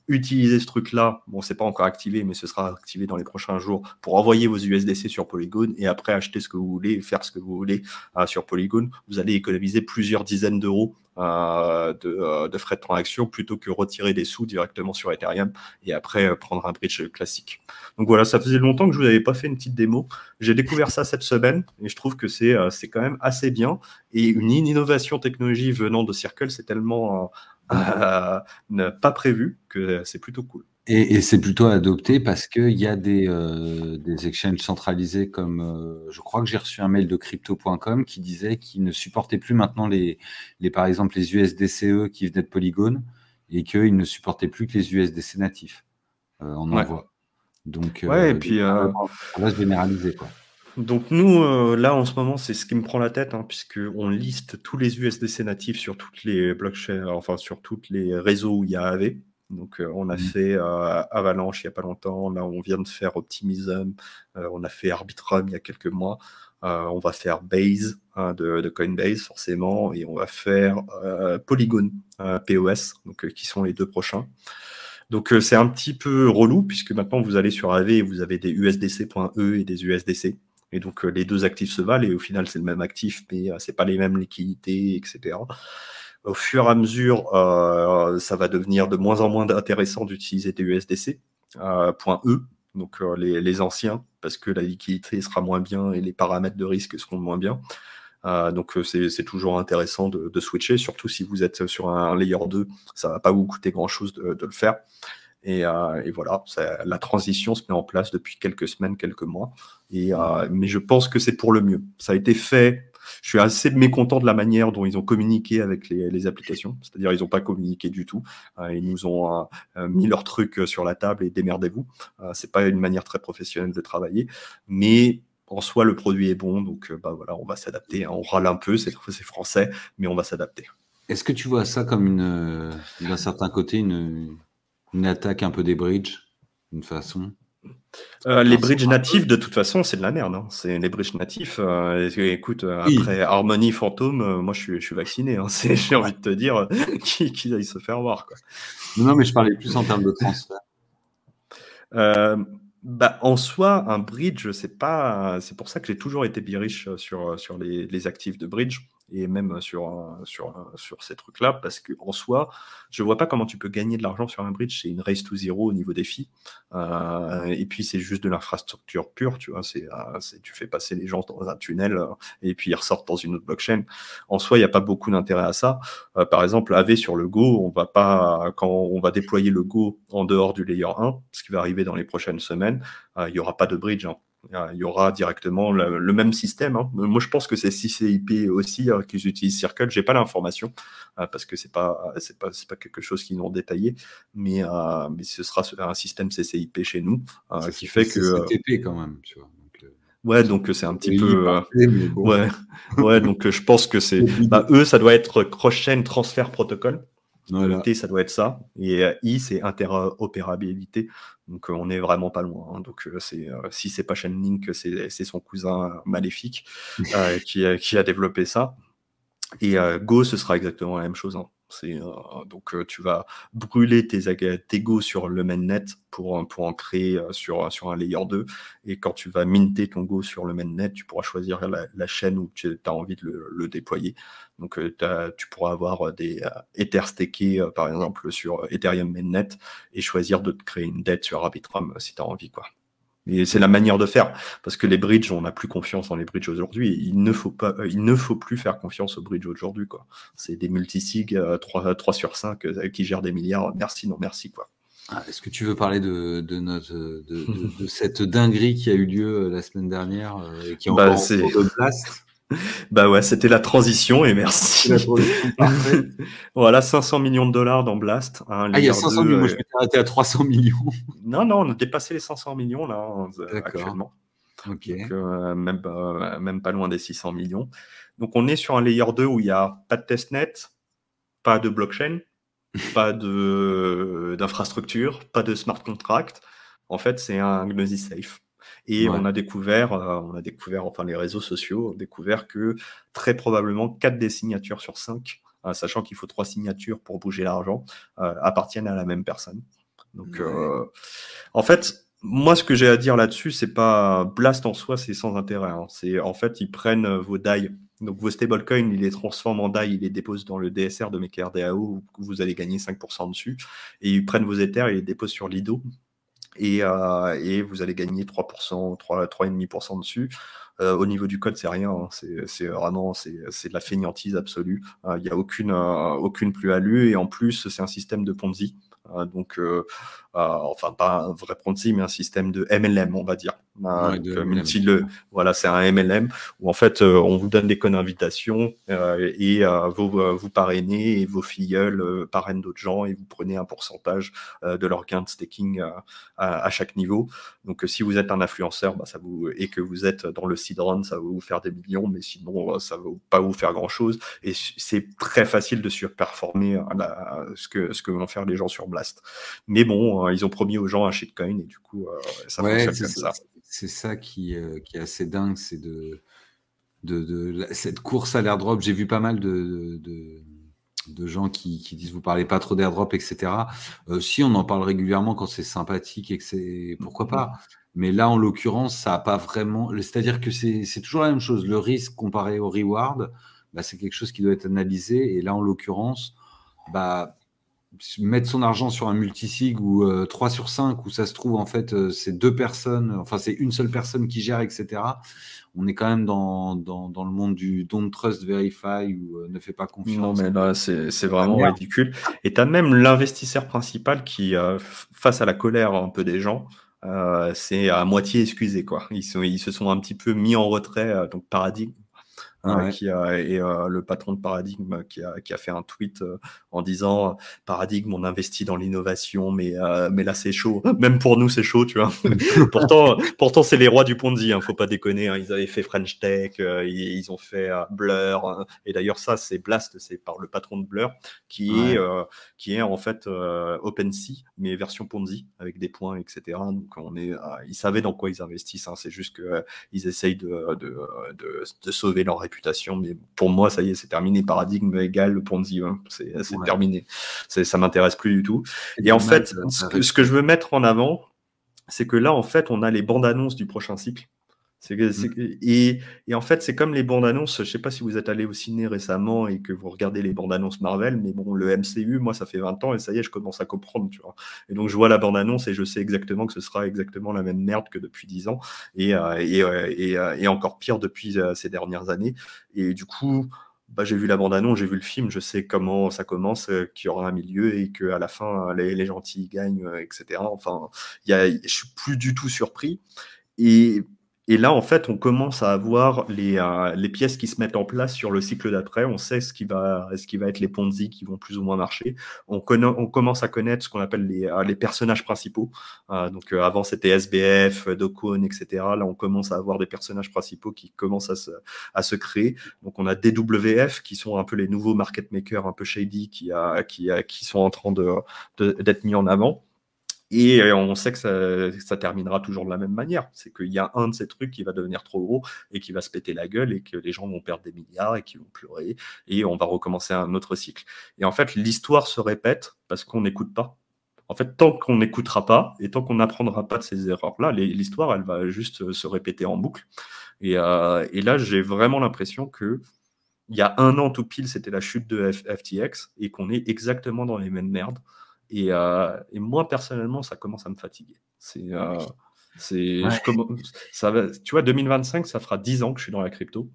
Utiliser ce truc-là, bon, c'est pas encore activé, mais ce sera activé dans les prochains jours pour envoyer vos USDC sur Polygon et après acheter ce que vous voulez, faire ce que vous voulez sur Polygon. Vous allez économiser plusieurs dizaines d'euros de frais de transaction plutôt que retirer des sous directement sur Ethereum et après prendre un bridge classique. Donc voilà, ça faisait longtemps que je vous avais pas fait une petite démo. J'ai découvert ça cette semaine et je trouve que c'est quand même assez bien. Et une innovation technologie venant de Circle, c'est tellement pas prévu que c'est plutôt cool. Et c'est plutôt adopté parce qu'il y a des exchanges centralisés comme je crois que j'ai reçu un mail de crypto.com qui disait qu'ils ne supportaient plus maintenant par exemple les USDCE qui venaient de Polygon et qu'ils ne supportaient plus que les USDC natifs en envoi. Donc, ouais, et puis ça va se généraliser, quoi. Donc nous, là, en ce moment, c'est ce qui me prend la tête, puisqu'on liste tous les USDC natifs sur toutes les blockchains, enfin sur tous les réseaux où il y a AV. Donc on a fait Avalanche il n'y a pas longtemps, là on vient de faire Optimism, on a fait Arbitrum il y a quelques mois, on va faire Base de Coinbase forcément, et on va faire Polygon, POS, donc, qui sont les deux prochains. Donc c'est un petit peu relou, puisque maintenant vous allez sur AV et vous avez des USDC.E et des USDC. Et donc, les deux actifs se valent et au final, c'est le même actif, mais c'est pas les mêmes liquidités, etc. Au fur et à mesure, ça va devenir de moins en moins intéressant d'utiliser des USDC, .E, donc les anciens, parce que la liquidité sera moins bien et les paramètres de risque seront moins bien. Donc, c'est toujours intéressant de switcher, surtout si vous êtes sur un layer 2, ça va pas vous coûter grand-chose de le faire. Et voilà, la transition se met en place depuis quelques semaines, quelques mois. Mais je pense que c'est pour le mieux. Ça a été fait. Je suis assez mécontent de la manière dont ils ont communiqué avec les applications. C'est-à-dire, ils n'ont pas communiqué du tout. Ils nous ont mis leurs trucs sur la table et démerdez-vous. C'est pas une manière très professionnelle de travailler. Mais en soi, le produit est bon. Donc, voilà, on va s'adapter. On râle un peu, c'est français, mais on va s'adapter. Est-ce que tu vois ça comme d'un certain côté, une attaque un peu des bridges, d'une façon? Les bridges natifs, de toute façon, c'est de la merde. C'est les bridges natifs. Écoute, après Harmony Phantom, moi, je suis vacciné. J'ai envie de te dire qu'ils aillent se faire voir, quoi. Non, mais je parlais plus en termes de transfert. En soi, un bridge, c'est pour ça que j'ai toujours été bearish sur les actifs de bridge et même sur ces trucs-là, parce qu'en soi, je vois pas comment tu peux gagner de l'argent sur un bridge. C'est une race to zero au niveau des fees. Et puis, c'est juste de l'infrastructure pure, tu vois. Tu fais passer les gens dans un tunnel et puis ils ressortent dans une autre blockchain. En soi, il n'y a pas beaucoup d'intérêt à ça. Par exemple, AV sur le Go, quand on va déployer le Go en dehors du layer 1, ce qui va arriver dans les prochaines semaines, il n'y aura pas de bridge. Il y aura directement le même système. Moi, je pense que c'est CCIP aussi qu'ils utilisent Circle. J'ai pas l'information parce que c'est pas quelque chose qu'ils ont détaillé, mais ce sera un système CCIP chez nous qui fait que CCTP quand même, tu vois. Ouais, donc c'est un petit peu. Ouais, donc je pense que c'est. Eux, ça doit être cross-chain transfer protocol. Voilà. T, ça doit être ça. Et I, c'est interopérabilité. Donc, on n'est vraiment pas loin. Donc, si c'est pas Chainlink, c'est son cousin maléfique qui a développé ça. Et Go, ce sera exactement la même chose. Hein. Donc, tu vas brûler tes Go sur le mainnet pour en créer sur un layer 2. Et quand tu vas minter ton Go sur le mainnet, tu pourras choisir la chaîne où tu as envie de le déployer. Donc, tu pourras avoir des Ether stakés, par exemple, sur Ethereum mainnet et choisir de te créer une dette sur Arbitrum si tu as envie, quoi. Et c'est la manière de faire, parce que les bridges, on n'a plus confiance dans les bridges aujourd'hui. Il ne faut plus faire confiance aux bridges aujourd'hui, quoi. C'est des multisig 3 sur 5 qui gèrent des milliards. Merci, non merci, quoi. Est-ce que tu veux parler de cette dinguerie qui a eu lieu la semaine dernière et qui est encore en cours de Blast? Bah ouais, c'était la transition et merci. Voilà, 500 millions de dollars dans Blast. Hein, il y a 500 millions, moi je m'étais arrêté à 300 millions. Non, on a dépassé les 500 millions là, actuellement. Okay. Donc, même pas loin des 600 millions. Donc on est sur un layer 2 où il n'y a pas de testnet, pas de blockchain, pas d'infrastructure, pas de smart contract. En fait, c'est un Gnosis Safe. Et on a découvert, enfin les réseaux sociaux ont découvert que très probablement 4 des signatures sur 5, sachant qu'il faut 3 signatures pour bouger l'argent, appartiennent à la même personne. Donc, en fait, moi, ce que j'ai à dire là-dessus, c'est pas Blast en soi, c'est sans intérêt. Hein. C'est en fait, ils prennent vos DAI, donc vos stablecoins, ils les transforment en DAI, ils les déposent dans le DSR de MakerDAO où vous allez gagner 5% dessus, et ils prennent vos Ethers et les déposent sur Lido. Et vous allez gagner 3%, 3,5% dessus. Au niveau du code, c'est rien. Hein. C'est vraiment de la fainéantise absolue. Il n'y a aucune plus-value. Et en plus, c'est un système de Ponzi. Donc, enfin, pas un vrai Ponzi, mais un système de MLM, on va dire. Voilà, c'est un MLM où en fait, on vous donne des codes d'invitation et vous parrainez et vos filleuls parrainent d'autres gens et vous prenez un pourcentage de leur gain de staking à chaque niveau. Donc, si vous êtes un influenceur et que vous êtes dans le seed round, ça va vous faire des millions, mais sinon, ça ne va pas vous faire grand-chose. Et c'est très facile de surperformer ce que vont faire les gens sur Blast. Mais bon, ils ont promis aux gens un shitcoin et du coup, ça fonctionne comme ça. C'est ça qui est assez dingue, c'est cette course à l'airdrop. J'ai vu pas mal de gens qui disent vous parlez pas trop d'airdrop, etc. Si on en parle régulièrement quand c'est sympathique et que c'est pourquoi pas. Mais là, en l'occurrence, ça n'a pas vraiment. C'est-à-dire que c'est toujours la même chose. Le risque comparé au reward, c'est quelque chose qui doit être analysé. Et là, en l'occurrence, mettre son argent sur un multisig ou 3 sur 5 où ça se trouve en fait c'est 2 personnes, enfin c'est une seule personne qui gère, etc. On est quand même dans le monde du don't trust verify ou ne fais pas confiance. Non mais là c'est vraiment ridicule. Et tu as même l'investisseur principal qui face à la colère un peu des gens c'est à moitié excusé quoi. Ils se sont un petit peu mis en retrait, donc Paradigme. Le patron de Paradigme qui a fait un tweet en disant Paradigme, on investit dans l'innovation, mais là c'est chaud. Même pour nous c'est chaud, tu vois. pourtant c'est les rois du Ponzi, hein, faut pas déconner. Hein. Ils avaient fait French Tech, ils ont fait Blur, et d'ailleurs ça c'est Blast, c'est par le patron de Blur qui est en fait OpenSea, mais version Ponzi avec des points, etc. Donc ils savaient dans quoi ils investissent. Hein. C'est juste que ils essayent de sauver leur réputation. Mais pour moi, ça y est, c'est terminé. Paradigme égale Ponzi, hein. C'est terminé. Ça m'intéresse plus du tout. Et en fait, ce que je veux mettre en avant, c'est que là, en fait, on a les bandes annonces du prochain cycle. Et en fait, c'est comme les bandes annonces. Je sais pas si vous êtes allé au ciné récemment et que vous regardez les bandes annonces Marvel, mais bon, le MCU, moi, ça fait 20 ans et ça y est, je commence à comprendre, tu vois. Et donc, je vois la bande annonce et je sais exactement que ce sera exactement la même merde que depuis 10 ans et encore pire depuis ces dernières années. Et du coup, j'ai vu la bande annonce, j'ai vu le film, je sais comment ça commence, qu'il y aura un milieu et qu'à la fin, les gentils gagnent, etc. Enfin, je suis plus du tout surpris. Et là, en fait, on commence à avoir les pièces qui se mettent en place sur le cycle d'après. On sait ce qui va être les Ponzi qui vont plus ou moins marcher. On commence à connaître ce qu'on appelle les personnages principaux. Donc, avant, c'était SBF, Dokun, etc. Là, on commence à avoir des personnages principaux qui commencent à se créer. Donc, on a DWF qui sont un peu les nouveaux market makers un peu shady qui sont en train d'être mis en avant. Et on sait que ça terminera toujours de la même manière. C'est qu'il y a un de ces trucs qui va devenir trop gros et qui va se péter la gueule et que les gens vont perdre des milliards et qui vont pleurer et on va recommencer un autre cycle. Et en fait, l'histoire se répète parce qu'on n'écoute pas. En fait, tant qu'on n'écoutera pas et tant qu'on n'apprendra pas de ces erreurs-là, l'histoire, elle va juste se répéter en boucle. Et là, j'ai vraiment l'impression que il y a un an tout pile, c'était la chute de FTX et qu'on est exactement dans les mêmes merdes. Et moi, personnellement, ça commence à me fatiguer. Ouais. Tu vois, 2025, ça fera 10 ans que je suis dans la crypto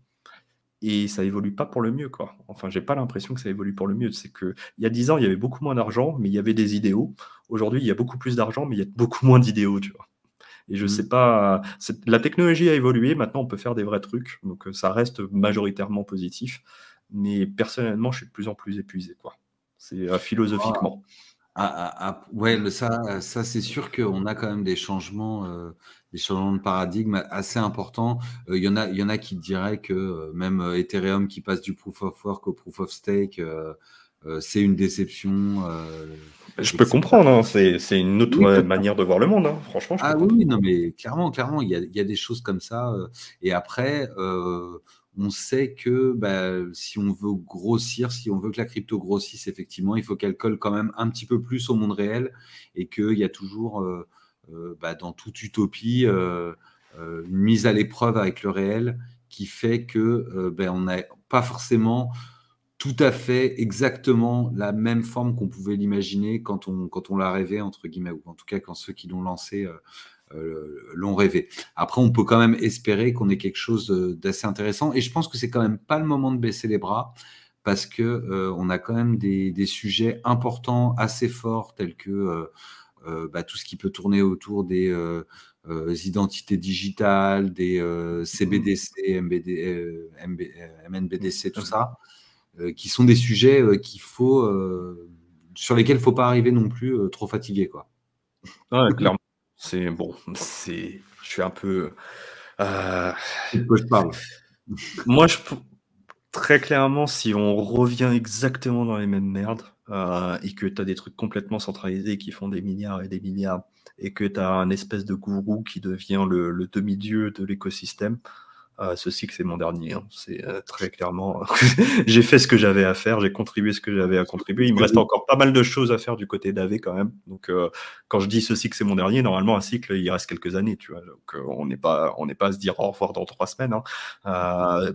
et ça évolue pas pour le mieux, quoi. Enfin, j'ai pas l'impression que ça évolue pour le mieux. C'est que il y a 10 ans, il y avait beaucoup moins d'argent, mais il y avait des idéaux. Aujourd'hui, il y a beaucoup plus d'argent, mais il y a beaucoup moins d'idéaux, tu vois. Et je sais pas, la technologie a évolué, maintenant on peut faire des vrais trucs, donc ça reste majoritairement positif. Mais personnellement, je suis de plus en plus épuisé, quoi. C'est philosophiquement. Ouais, ça c'est sûr qu'on a quand même des changements de paradigme assez importants. Il y en a qui diraient que même Ethereum qui passe du proof of work au proof of stake, c'est une déception. Je peux etc. comprendre, hein, c'est une autre Oui, manière de voir le monde, hein. Franchement, je peux comprendre. oui, non, mais clairement, il y a des choses comme ça. Et après, on sait que si on veut grossir, si on veut que la crypto grossisse, effectivement, il faut qu'elle colle quand même un petit peu plus au monde réel et qu'il y a toujours, dans toute utopie, une mise à l'épreuve avec le réel qui fait que on n'a pas forcément tout à fait exactement la même forme qu'on pouvait l'imaginer quand on l'a rêvé, entre guillemets, ou en tout cas quand ceux qui l'ont lancé l'ont rêvé. Après, on peut quand même espérer qu'on ait quelque chose d'assez intéressant. Et je pense que c'est quand même pas le moment de baisser les bras parce que on a quand même des sujets importants, assez forts, tels que tout ce qui peut tourner autour des identités digitales, des CBDC, MNBDC, tout ça, qui sont des sujets sur lesquels il ne faut pas arriver non plus trop fatigué, quoi. Ouais, clairement. Je suis un peu. C'est de quoi je parle. Moi, très clairement, si on revient exactement dans les mêmes merdes et que tu as des trucs complètement centralisés qui font des milliards et des milliards et que tu as un espèce de gourou qui devient le demi-dieu de l'écosystème, ce cycle, c'est mon dernier. Hein. C'est très clairement. J'ai fait ce que j'avais à faire, j'ai contribué ce que j'avais à contribuer. Il me reste encore pas mal de choses à faire du côté d'AV quand même. Donc, quand je dis ce cycle, c'est mon dernier, normalement, un cycle, il reste quelques années. Tu vois. Donc, on n'est pas à se dire au revoir dans 3 semaines. Hein.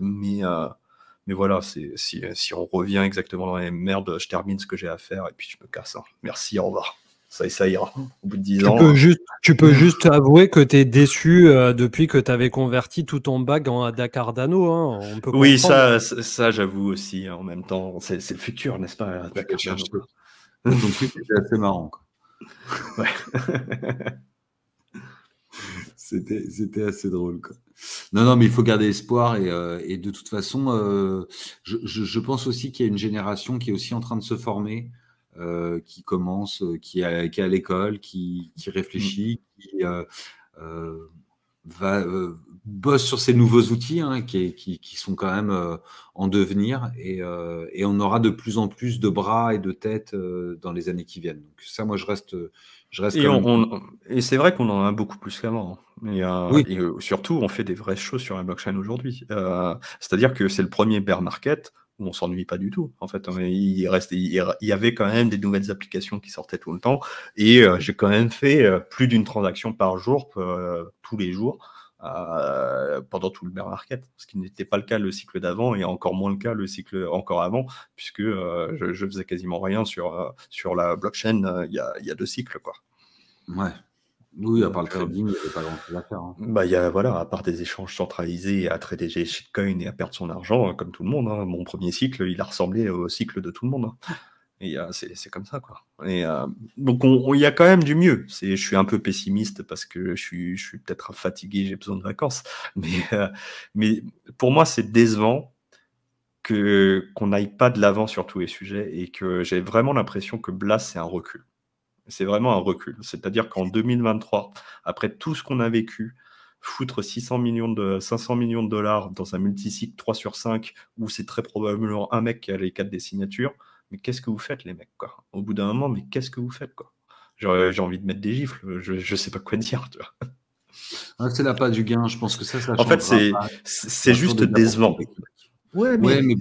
Mais voilà, si on revient exactement dans les merdes, je termine ce que j'ai à faire et puis je me casse. Hein. Merci, au revoir. Ça ira. Au bout de 10 ans. Tu peux juste avouer que tu es déçu depuis que tu avais converti tout ton bag en ADA Cardano. Hein. On peut Oui, comprendre. ça j'avoue aussi. Hein, en même temps, c'est le futur, n'est-ce pas, ADA Cardano. Ton truc était assez marrant, quoi. Ouais. C'était assez drôle, quoi. Non, mais il faut garder espoir et de toute façon, je pense aussi qu'il y a une génération qui est aussi en train de se former, qui commence, qui est à l'école, qui réfléchit, qui bosse sur ces nouveaux outils hein, qui sont quand même en devenir et on aura de plus en plus de bras et de têtes dans les années qui viennent. Donc ça, moi, je reste Et, quand même. et c'est vrai qu'on en a beaucoup plus qu'avant. Hein. Oui. Et surtout, on fait des vraies choses sur la blockchain aujourd'hui. C'est-à-dire que c'est le premier bear market où on s'ennuie pas du tout. En fait, il y avait quand même des nouvelles applications qui sortaient tout le temps. Et j'ai quand même fait plus d'une transaction par jour, tous les jours, pendant tout le bear market. Ce qui n'était pas le cas le cycle d'avant et encore moins le cas le cycle encore avant, puisque je faisais quasiment rien sur la blockchain il y a 2 cycles, quoi. Ouais. Oui, à part le Donc, trading, il n'y avait pas grand-chose à faire. Hein. voilà, à part des échanges centralisés, à trader des shitcoins et à perdre son argent, comme tout le monde. Hein. Mon premier cycle, il a ressemblé au cycle de tout le monde. Hein. Et c'est comme ça, quoi. Et donc, il y a quand même du mieux. Je suis un peu pessimiste parce que je suis peut-être fatigué, j'ai besoin de vacances. Mais pour moi, c'est décevant qu'on n'aille pas de l'avant sur tous les sujets et que j'ai vraiment l'impression que Blast, c'est un recul. C'est vraiment un recul. C'est-à-dire qu'en 2023, après tout ce qu'on a vécu, foutre 500 millions de dollars dans un multicycle 3 sur 5, où c'est très probablement un mec qui a les 4 des signatures, mais qu'est-ce que vous faites, les mecs, quoi? Au bout d'un moment, mais qu'est-ce que vous faites, quoi? J'ai envie de mettre des gifles. Je sais pas quoi dire. Tu vois. Ah, c'est là pas du gain. Je pense que ça En fait, changera pas. c'est juste décevant. Ouais, mais mais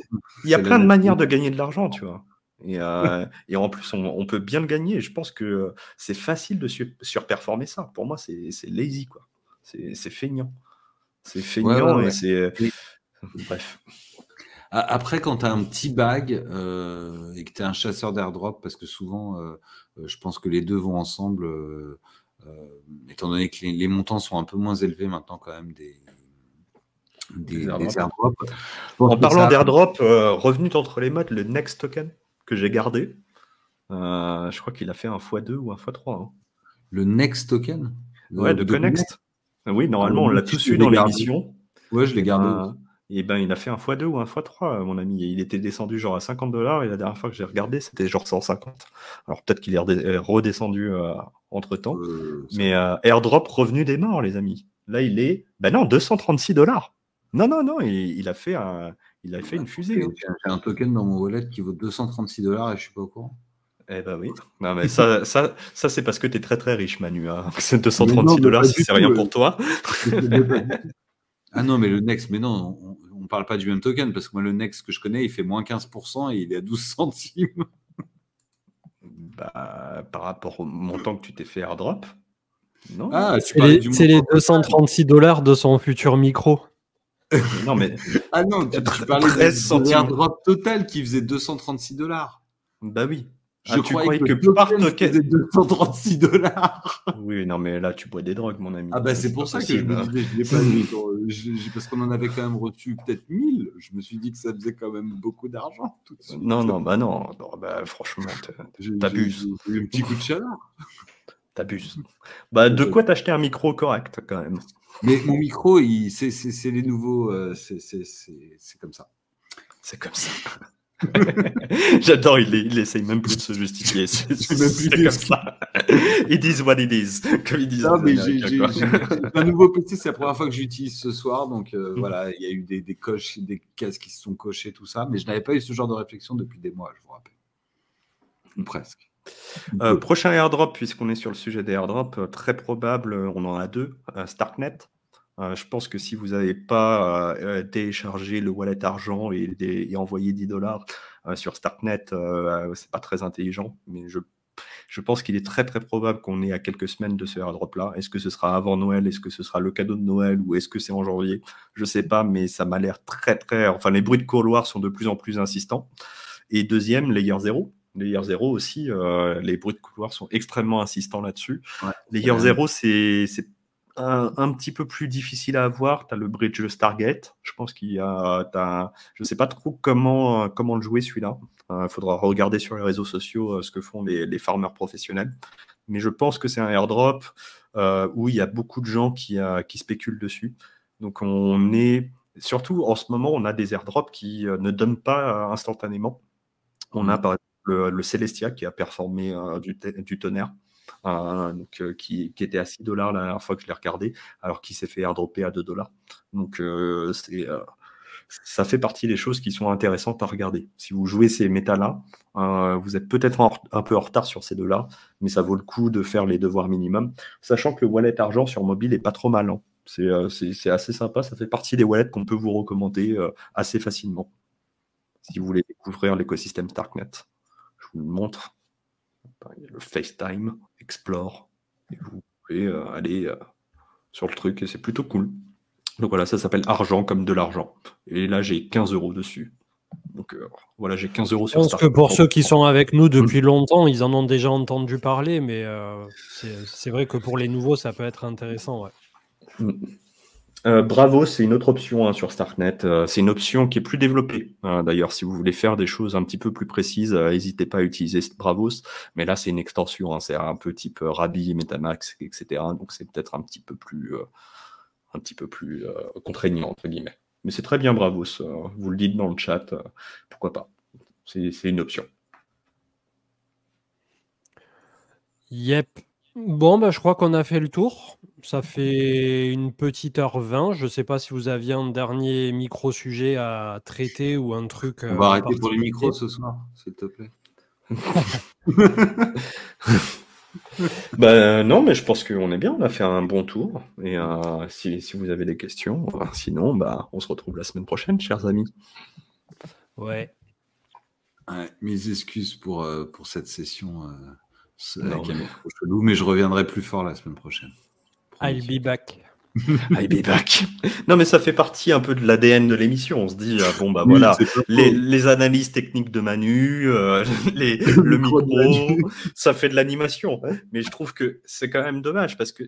il y a c'est plein de la manières nature. de gagner de l'argent, tu vois. Et en plus, on peut bien le gagner. Je pense que c'est facile de surperformer ça. Pour moi, c'est lazy, quoi. C'est feignant. C'est Ouais, feignant et ouais. c'est. Mais Bref. après, quand tu as un petit bag et que tu es un chasseur d'airdrop, parce que souvent, je pense que les deux vont ensemble, étant donné que les montants sont un peu moins élevés maintenant quand même des airdrops. En parlant d'airdrop, revenu entre les modes, le Next Token que j'ai gardé, je crois qu'il a fait un x2 ou un x3. Hein. Le Next Token Ouais, de Connext. Oui, normalement, on l'a tous eu dans l'émission. Ouais, je l'ai gardé. Et ben, il a fait un x2 ou un x3, mon ami. Et il était descendu genre à 50 $ et la dernière fois que j'ai regardé, c'était genre 150. Alors peut-être qu'il est redescendu entre-temps. Mais airdrop revenu des morts, les amis. Là, il est... Ben non, 236 $. Non, il a fait une fusée. Hein. J'ai un token dans mon wallet qui vaut 236 $ et je suis pas au courant. Eh ben oui. Non, mais ça c'est parce que tu es très très riche, Manu. Hein. C'est 236 $, si c'est rien pour toi. Ah non, mais le Next, mais non, on ne parle pas du même token, parce que moi, le Next que je connais, il fait moins 15% et il est à 12 centimes. Bah, par rapport au montant que tu t'es fait airdrop. Non. Ah, c'est les 236 $ de son futur micro. Non, mais. Ah non, tu parlais de airdrop total qui faisait 236 $. Bah oui. Je croyais que par token faisait 236 $. Oui, non, mais là, tu bois des drogues, mon ami. Ah bah c'est pour ça que je me disais, je l'ai pas mis. Parce qu'on en avait quand même reçu peut-être 1000. Je me suis dit que ça faisait quand même beaucoup d'argent tout de suite. Non, bah franchement, t'abuses. J'ai eu un petit coup de chaleur. T'abuses. Bah, de quoi t'acheter un micro correct, quand même. Mais mon micro, c'est les nouveaux. C'est comme ça. C'est comme ça. J'adore, il essaye même plus de se justifier. C'est comme ça. It is what it is, comme ils disent. Non, mais j'ai un nouveau PC, c'est la première fois que j'utilise ce soir, donc voilà, il y a eu des coches, des cases qui se sont cochées, tout ça, mais je n'avais pas eu ce genre de réflexion depuis des mois, je vous rappelle. Ou presque. Prochain airdrop, puisqu'on est sur le sujet des airdrops, très probable, on en a deux, Starknet. Je pense que si vous n'avez pas téléchargé le wallet argent et envoyé 10 $ sur Starknet, c'est pas très intelligent. Mais je pense qu'il est très très probable qu'on ait à quelques semaines de ce airdrop-là. Est-ce que ce sera avant Noël? Est-ce que ce sera le cadeau de Noël? Ou est-ce que c'est en janvier? Je sais pas, mais ça m'a l'air très très... Enfin, les bruits de couloir sont de plus en plus insistants. Et deuxième, Layer 0. Layer 0 aussi, les bruits de couloir sont extrêmement insistants là-dessus. Ouais, Layer 0, c'est un petit peu plus difficile à avoir. Tu as le bridge Stargate. Je pense qu'il y a... Je ne sais pas trop comment le jouer, celui-là. Il faudra regarder sur les réseaux sociaux ce que font les farmers professionnels. Mais je pense que c'est un airdrop où il y a beaucoup de gens qui spéculent dessus. Donc, on est... Surtout, en ce moment, on a des airdrops qui ne donnent pas instantanément. On a, par exemple, le Celestia qui a performé du tonnerre. Qui était à 6 $ la dernière fois que je l'ai regardé, alors qu'il s'est fait airdropper à 2 $. Donc, ça fait partie des choses qui sont intéressantes à regarder. Si vous jouez ces méta-là, vous êtes peut-être un peu en retard sur ces deux-là, mais ça vaut le coup de faire les devoirs minimum, sachant que le wallet argent sur mobile est pas trop mal. Hein. C'est assez sympa, ça fait partie des wallets qu'on peut vous recommander assez facilement. Si vous voulez découvrir l'écosystème Starknet, je vous le montre. Il y a le FaceTime, Explore, et vous pouvez aller sur le truc, et c'est plutôt cool. Donc voilà, ça s'appelle argent comme de l'argent. Et là, j'ai 15 € dessus. Donc voilà, j'ai 15 € sur Starknet. Je pense que pour ceux qui sont avec nous depuis longtemps, ils en ont déjà entendu parler, mais c'est vrai que pour les nouveaux, ça peut être intéressant. Ouais. Bravo, c'est une autre option sur Starknet. C'est une option qui est plus développée. D'ailleurs, si vous voulez faire des choses un petit peu plus précises, n'hésitez pas à utiliser Bravos. Mais là, c'est une extension. Hein, c'est un peu type Rabi, Metamask, etc. Donc, c'est peut-être un petit peu plus contraignant, entre guillemets. Mais c'est très bien, Bravos. Vous le dites dans le chat. Pourquoi pas? C'est une option. Yep. Bon, bah, je crois qu'on a fait le tour. Ça fait une petite heure 20. Je ne sais pas si vous aviez un dernier micro-sujet à traiter ou un truc. On va arrêter pour les micros ce soir, s'il te plaît. Non, mais je pense qu'on est bien, on a fait un bon tour. Et si vous avez des questions, sinon, on se retrouve la semaine prochaine, chers amis. Ouais. Ouais, mes excuses pour cette session Non, avec un micro chelou, mais je reviendrai plus fort la semaine prochaine. I'll be back. I'll be back. Non, mais ça fait partie un peu de l'ADN de l'émission. On se dit, Oui, voilà, c'est pas faux. les analyses techniques de Manu, le micro, ça fait de l'animation. Mais je trouve que c'est quand même dommage parce que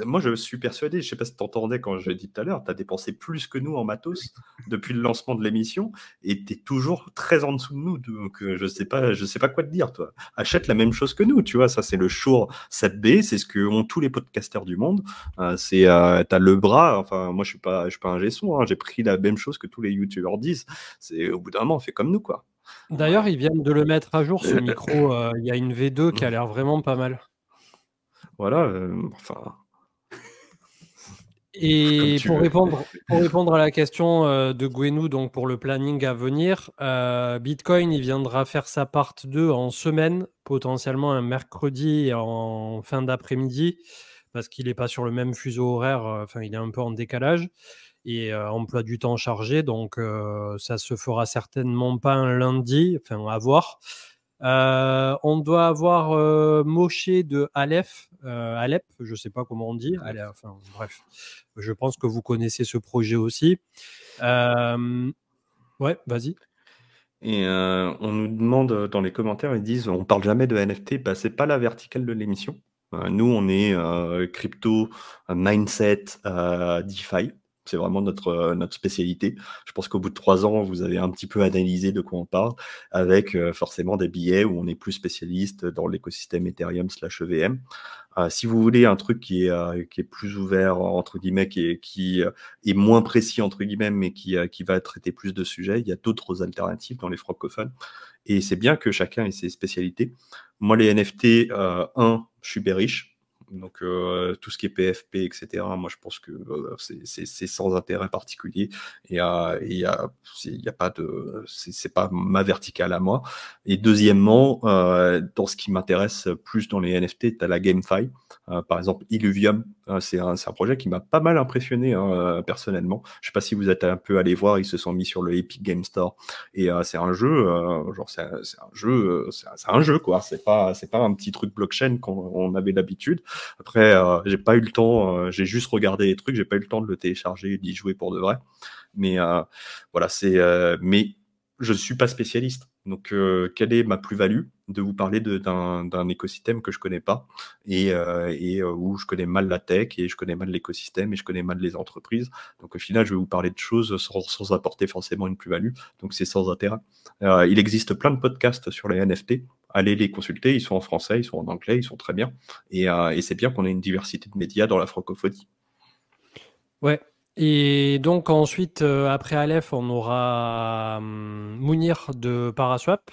moi, je suis persuadé, je sais pas si tu entendais quand j'ai dit tout à l'heure, tu as dépensé plus que nous en matos depuis le lancement de l'émission et tu es toujours très en dessous de nous. Donc, je sais pas quoi te dire, toi. Achète la même chose que nous, tu vois. Ça, c'est le Shure 7B, c'est ce que ont tous les podcasters du monde. T'as le bras, enfin, moi, je suis pas un G-son, hein, j'ai pris la même chose que tous les youtubeurs disent. C'est au bout d'un moment, on fait comme nous, quoi. D'ailleurs, ils viennent de le mettre à jour, ce micro. Il y a une V2 qui a l'air vraiment pas mal. Voilà, Et pour répondre à la question de Gwenou, donc pour le planning à venir, Bitcoin, il viendra faire sa part 2 en semaine, potentiellement un mercredi en fin d'après-midi, parce qu'il n'est pas sur le même fuseau horaire, enfin il est un peu en décalage et emploi du temps chargé, donc ça se fera certainement pas un lundi, enfin à voir. On doit avoir Moshe de Aleph, je sais pas comment on dit, enfin bref, je pense que vous connaissez ce projet aussi. Ouais, vas-y. Et on nous demande dans les commentaires, ils disent on parle jamais de NFT, c'est pas la verticale de l'émission. Nous, on est crypto, mindset, DeFi. C'est vraiment notre spécialité. Je pense qu'au bout de 3 ans, vous avez un petit peu analysé de quoi on parle, avec forcément des billets où on est plus spécialiste dans l'écosystème Ethereum/EVM. Si vous voulez un truc qui est plus ouvert, entre guillemets, qui est moins précis, entre guillemets, mais qui va traiter plus de sujets, il y a d'autres alternatives dans les francophones. Et c'est bien que chacun ait ses spécialités. Moi, les NFT, je suis bearish. Donc, tout ce qui est PFP, etc., moi, je pense que c'est sans intérêt particulier. Et il y a pas de... C'est pas ma verticale à moi. Et deuxièmement, dans ce qui m'intéresse plus dans les NFT, tu as la GameFi. Par exemple, Illuvium, c'est un projet qui m'a pas mal impressionné personnellement. Je sais pas si vous êtes un peu allé voir, ils se sont mis sur le Epic Game Store. Et c'est un jeu, c'est un jeu, quoi. C'est pas un petit truc blockchain qu'on avait l'habitude. Après, j'ai pas eu le temps, j'ai juste regardé les trucs, j'ai pas eu le temps de le télécharger et d'y jouer pour de vrai. Mais voilà, mais je ne suis pas spécialiste. Donc, quelle est ma plus-value de vous parler d'un écosystème que je connais pas et où je connais mal la tech et je connais mal l'écosystème et je connais mal les entreprises. Donc, au final, je vais vous parler de choses sans apporter forcément une plus-value. Donc, c'est sans intérêt. Il existe plein de podcasts sur les NFT. Allez les consulter. Ils sont en français, ils sont en anglais, ils sont très bien. Et c'est bien qu'on ait une diversité de médias dans la francophonie. Ouais. Et donc ensuite, après Aleph, on aura Mounir de Paraswap.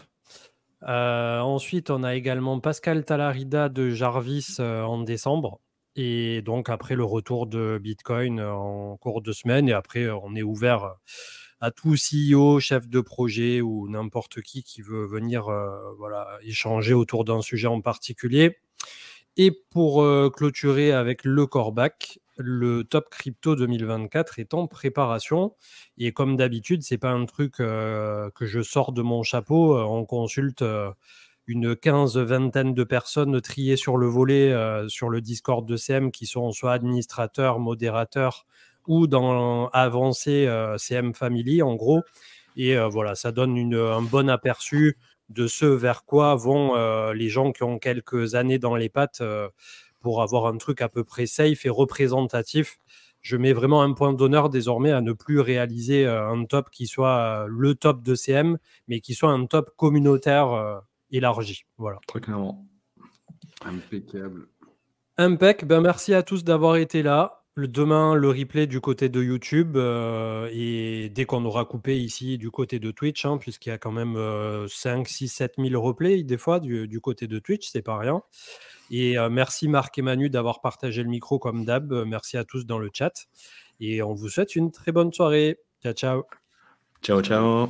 Ensuite, on a également Pascal Talarida de Jarvis en décembre. Et donc après le retour de Bitcoin en cours de semaine. Et après, on est ouvert à tout CEO, chef de projet ou n'importe qui veut venir échanger autour d'un sujet en particulier. Et pour clôturer avec le Corbac, le Top Crypto 2024 est en préparation. Et comme d'habitude, ce n'est pas un truc que je sors de mon chapeau. On consulte une vingtaine de personnes triées sur le volet sur le Discord de CM qui sont soit administrateurs, modérateurs ou dans avancé CM Family, en gros. Et voilà, ça donne un bon aperçu de ce vers quoi vont les gens qui ont quelques années dans les pattes pour avoir un truc à peu près safe et représentatif. Je mets vraiment un point d'honneur désormais à ne plus réaliser un top qui soit le top de CM, mais qui soit un top communautaire élargi. Voilà. Très clairement. Impeccable. Impec. Ben, merci à tous d'avoir été là. Demain, le replay du côté de YouTube et dès qu'on aura coupé ici du côté de Twitch, puisqu'il y a quand même 5, 6, 7 000 replays des fois du côté de Twitch, c'est pas rien. Et merci Marc et Manu d'avoir partagé le micro comme d'hab. Merci à tous dans le chat et on vous souhaite une très bonne soirée. Ciao, ciao. Ciao, ciao.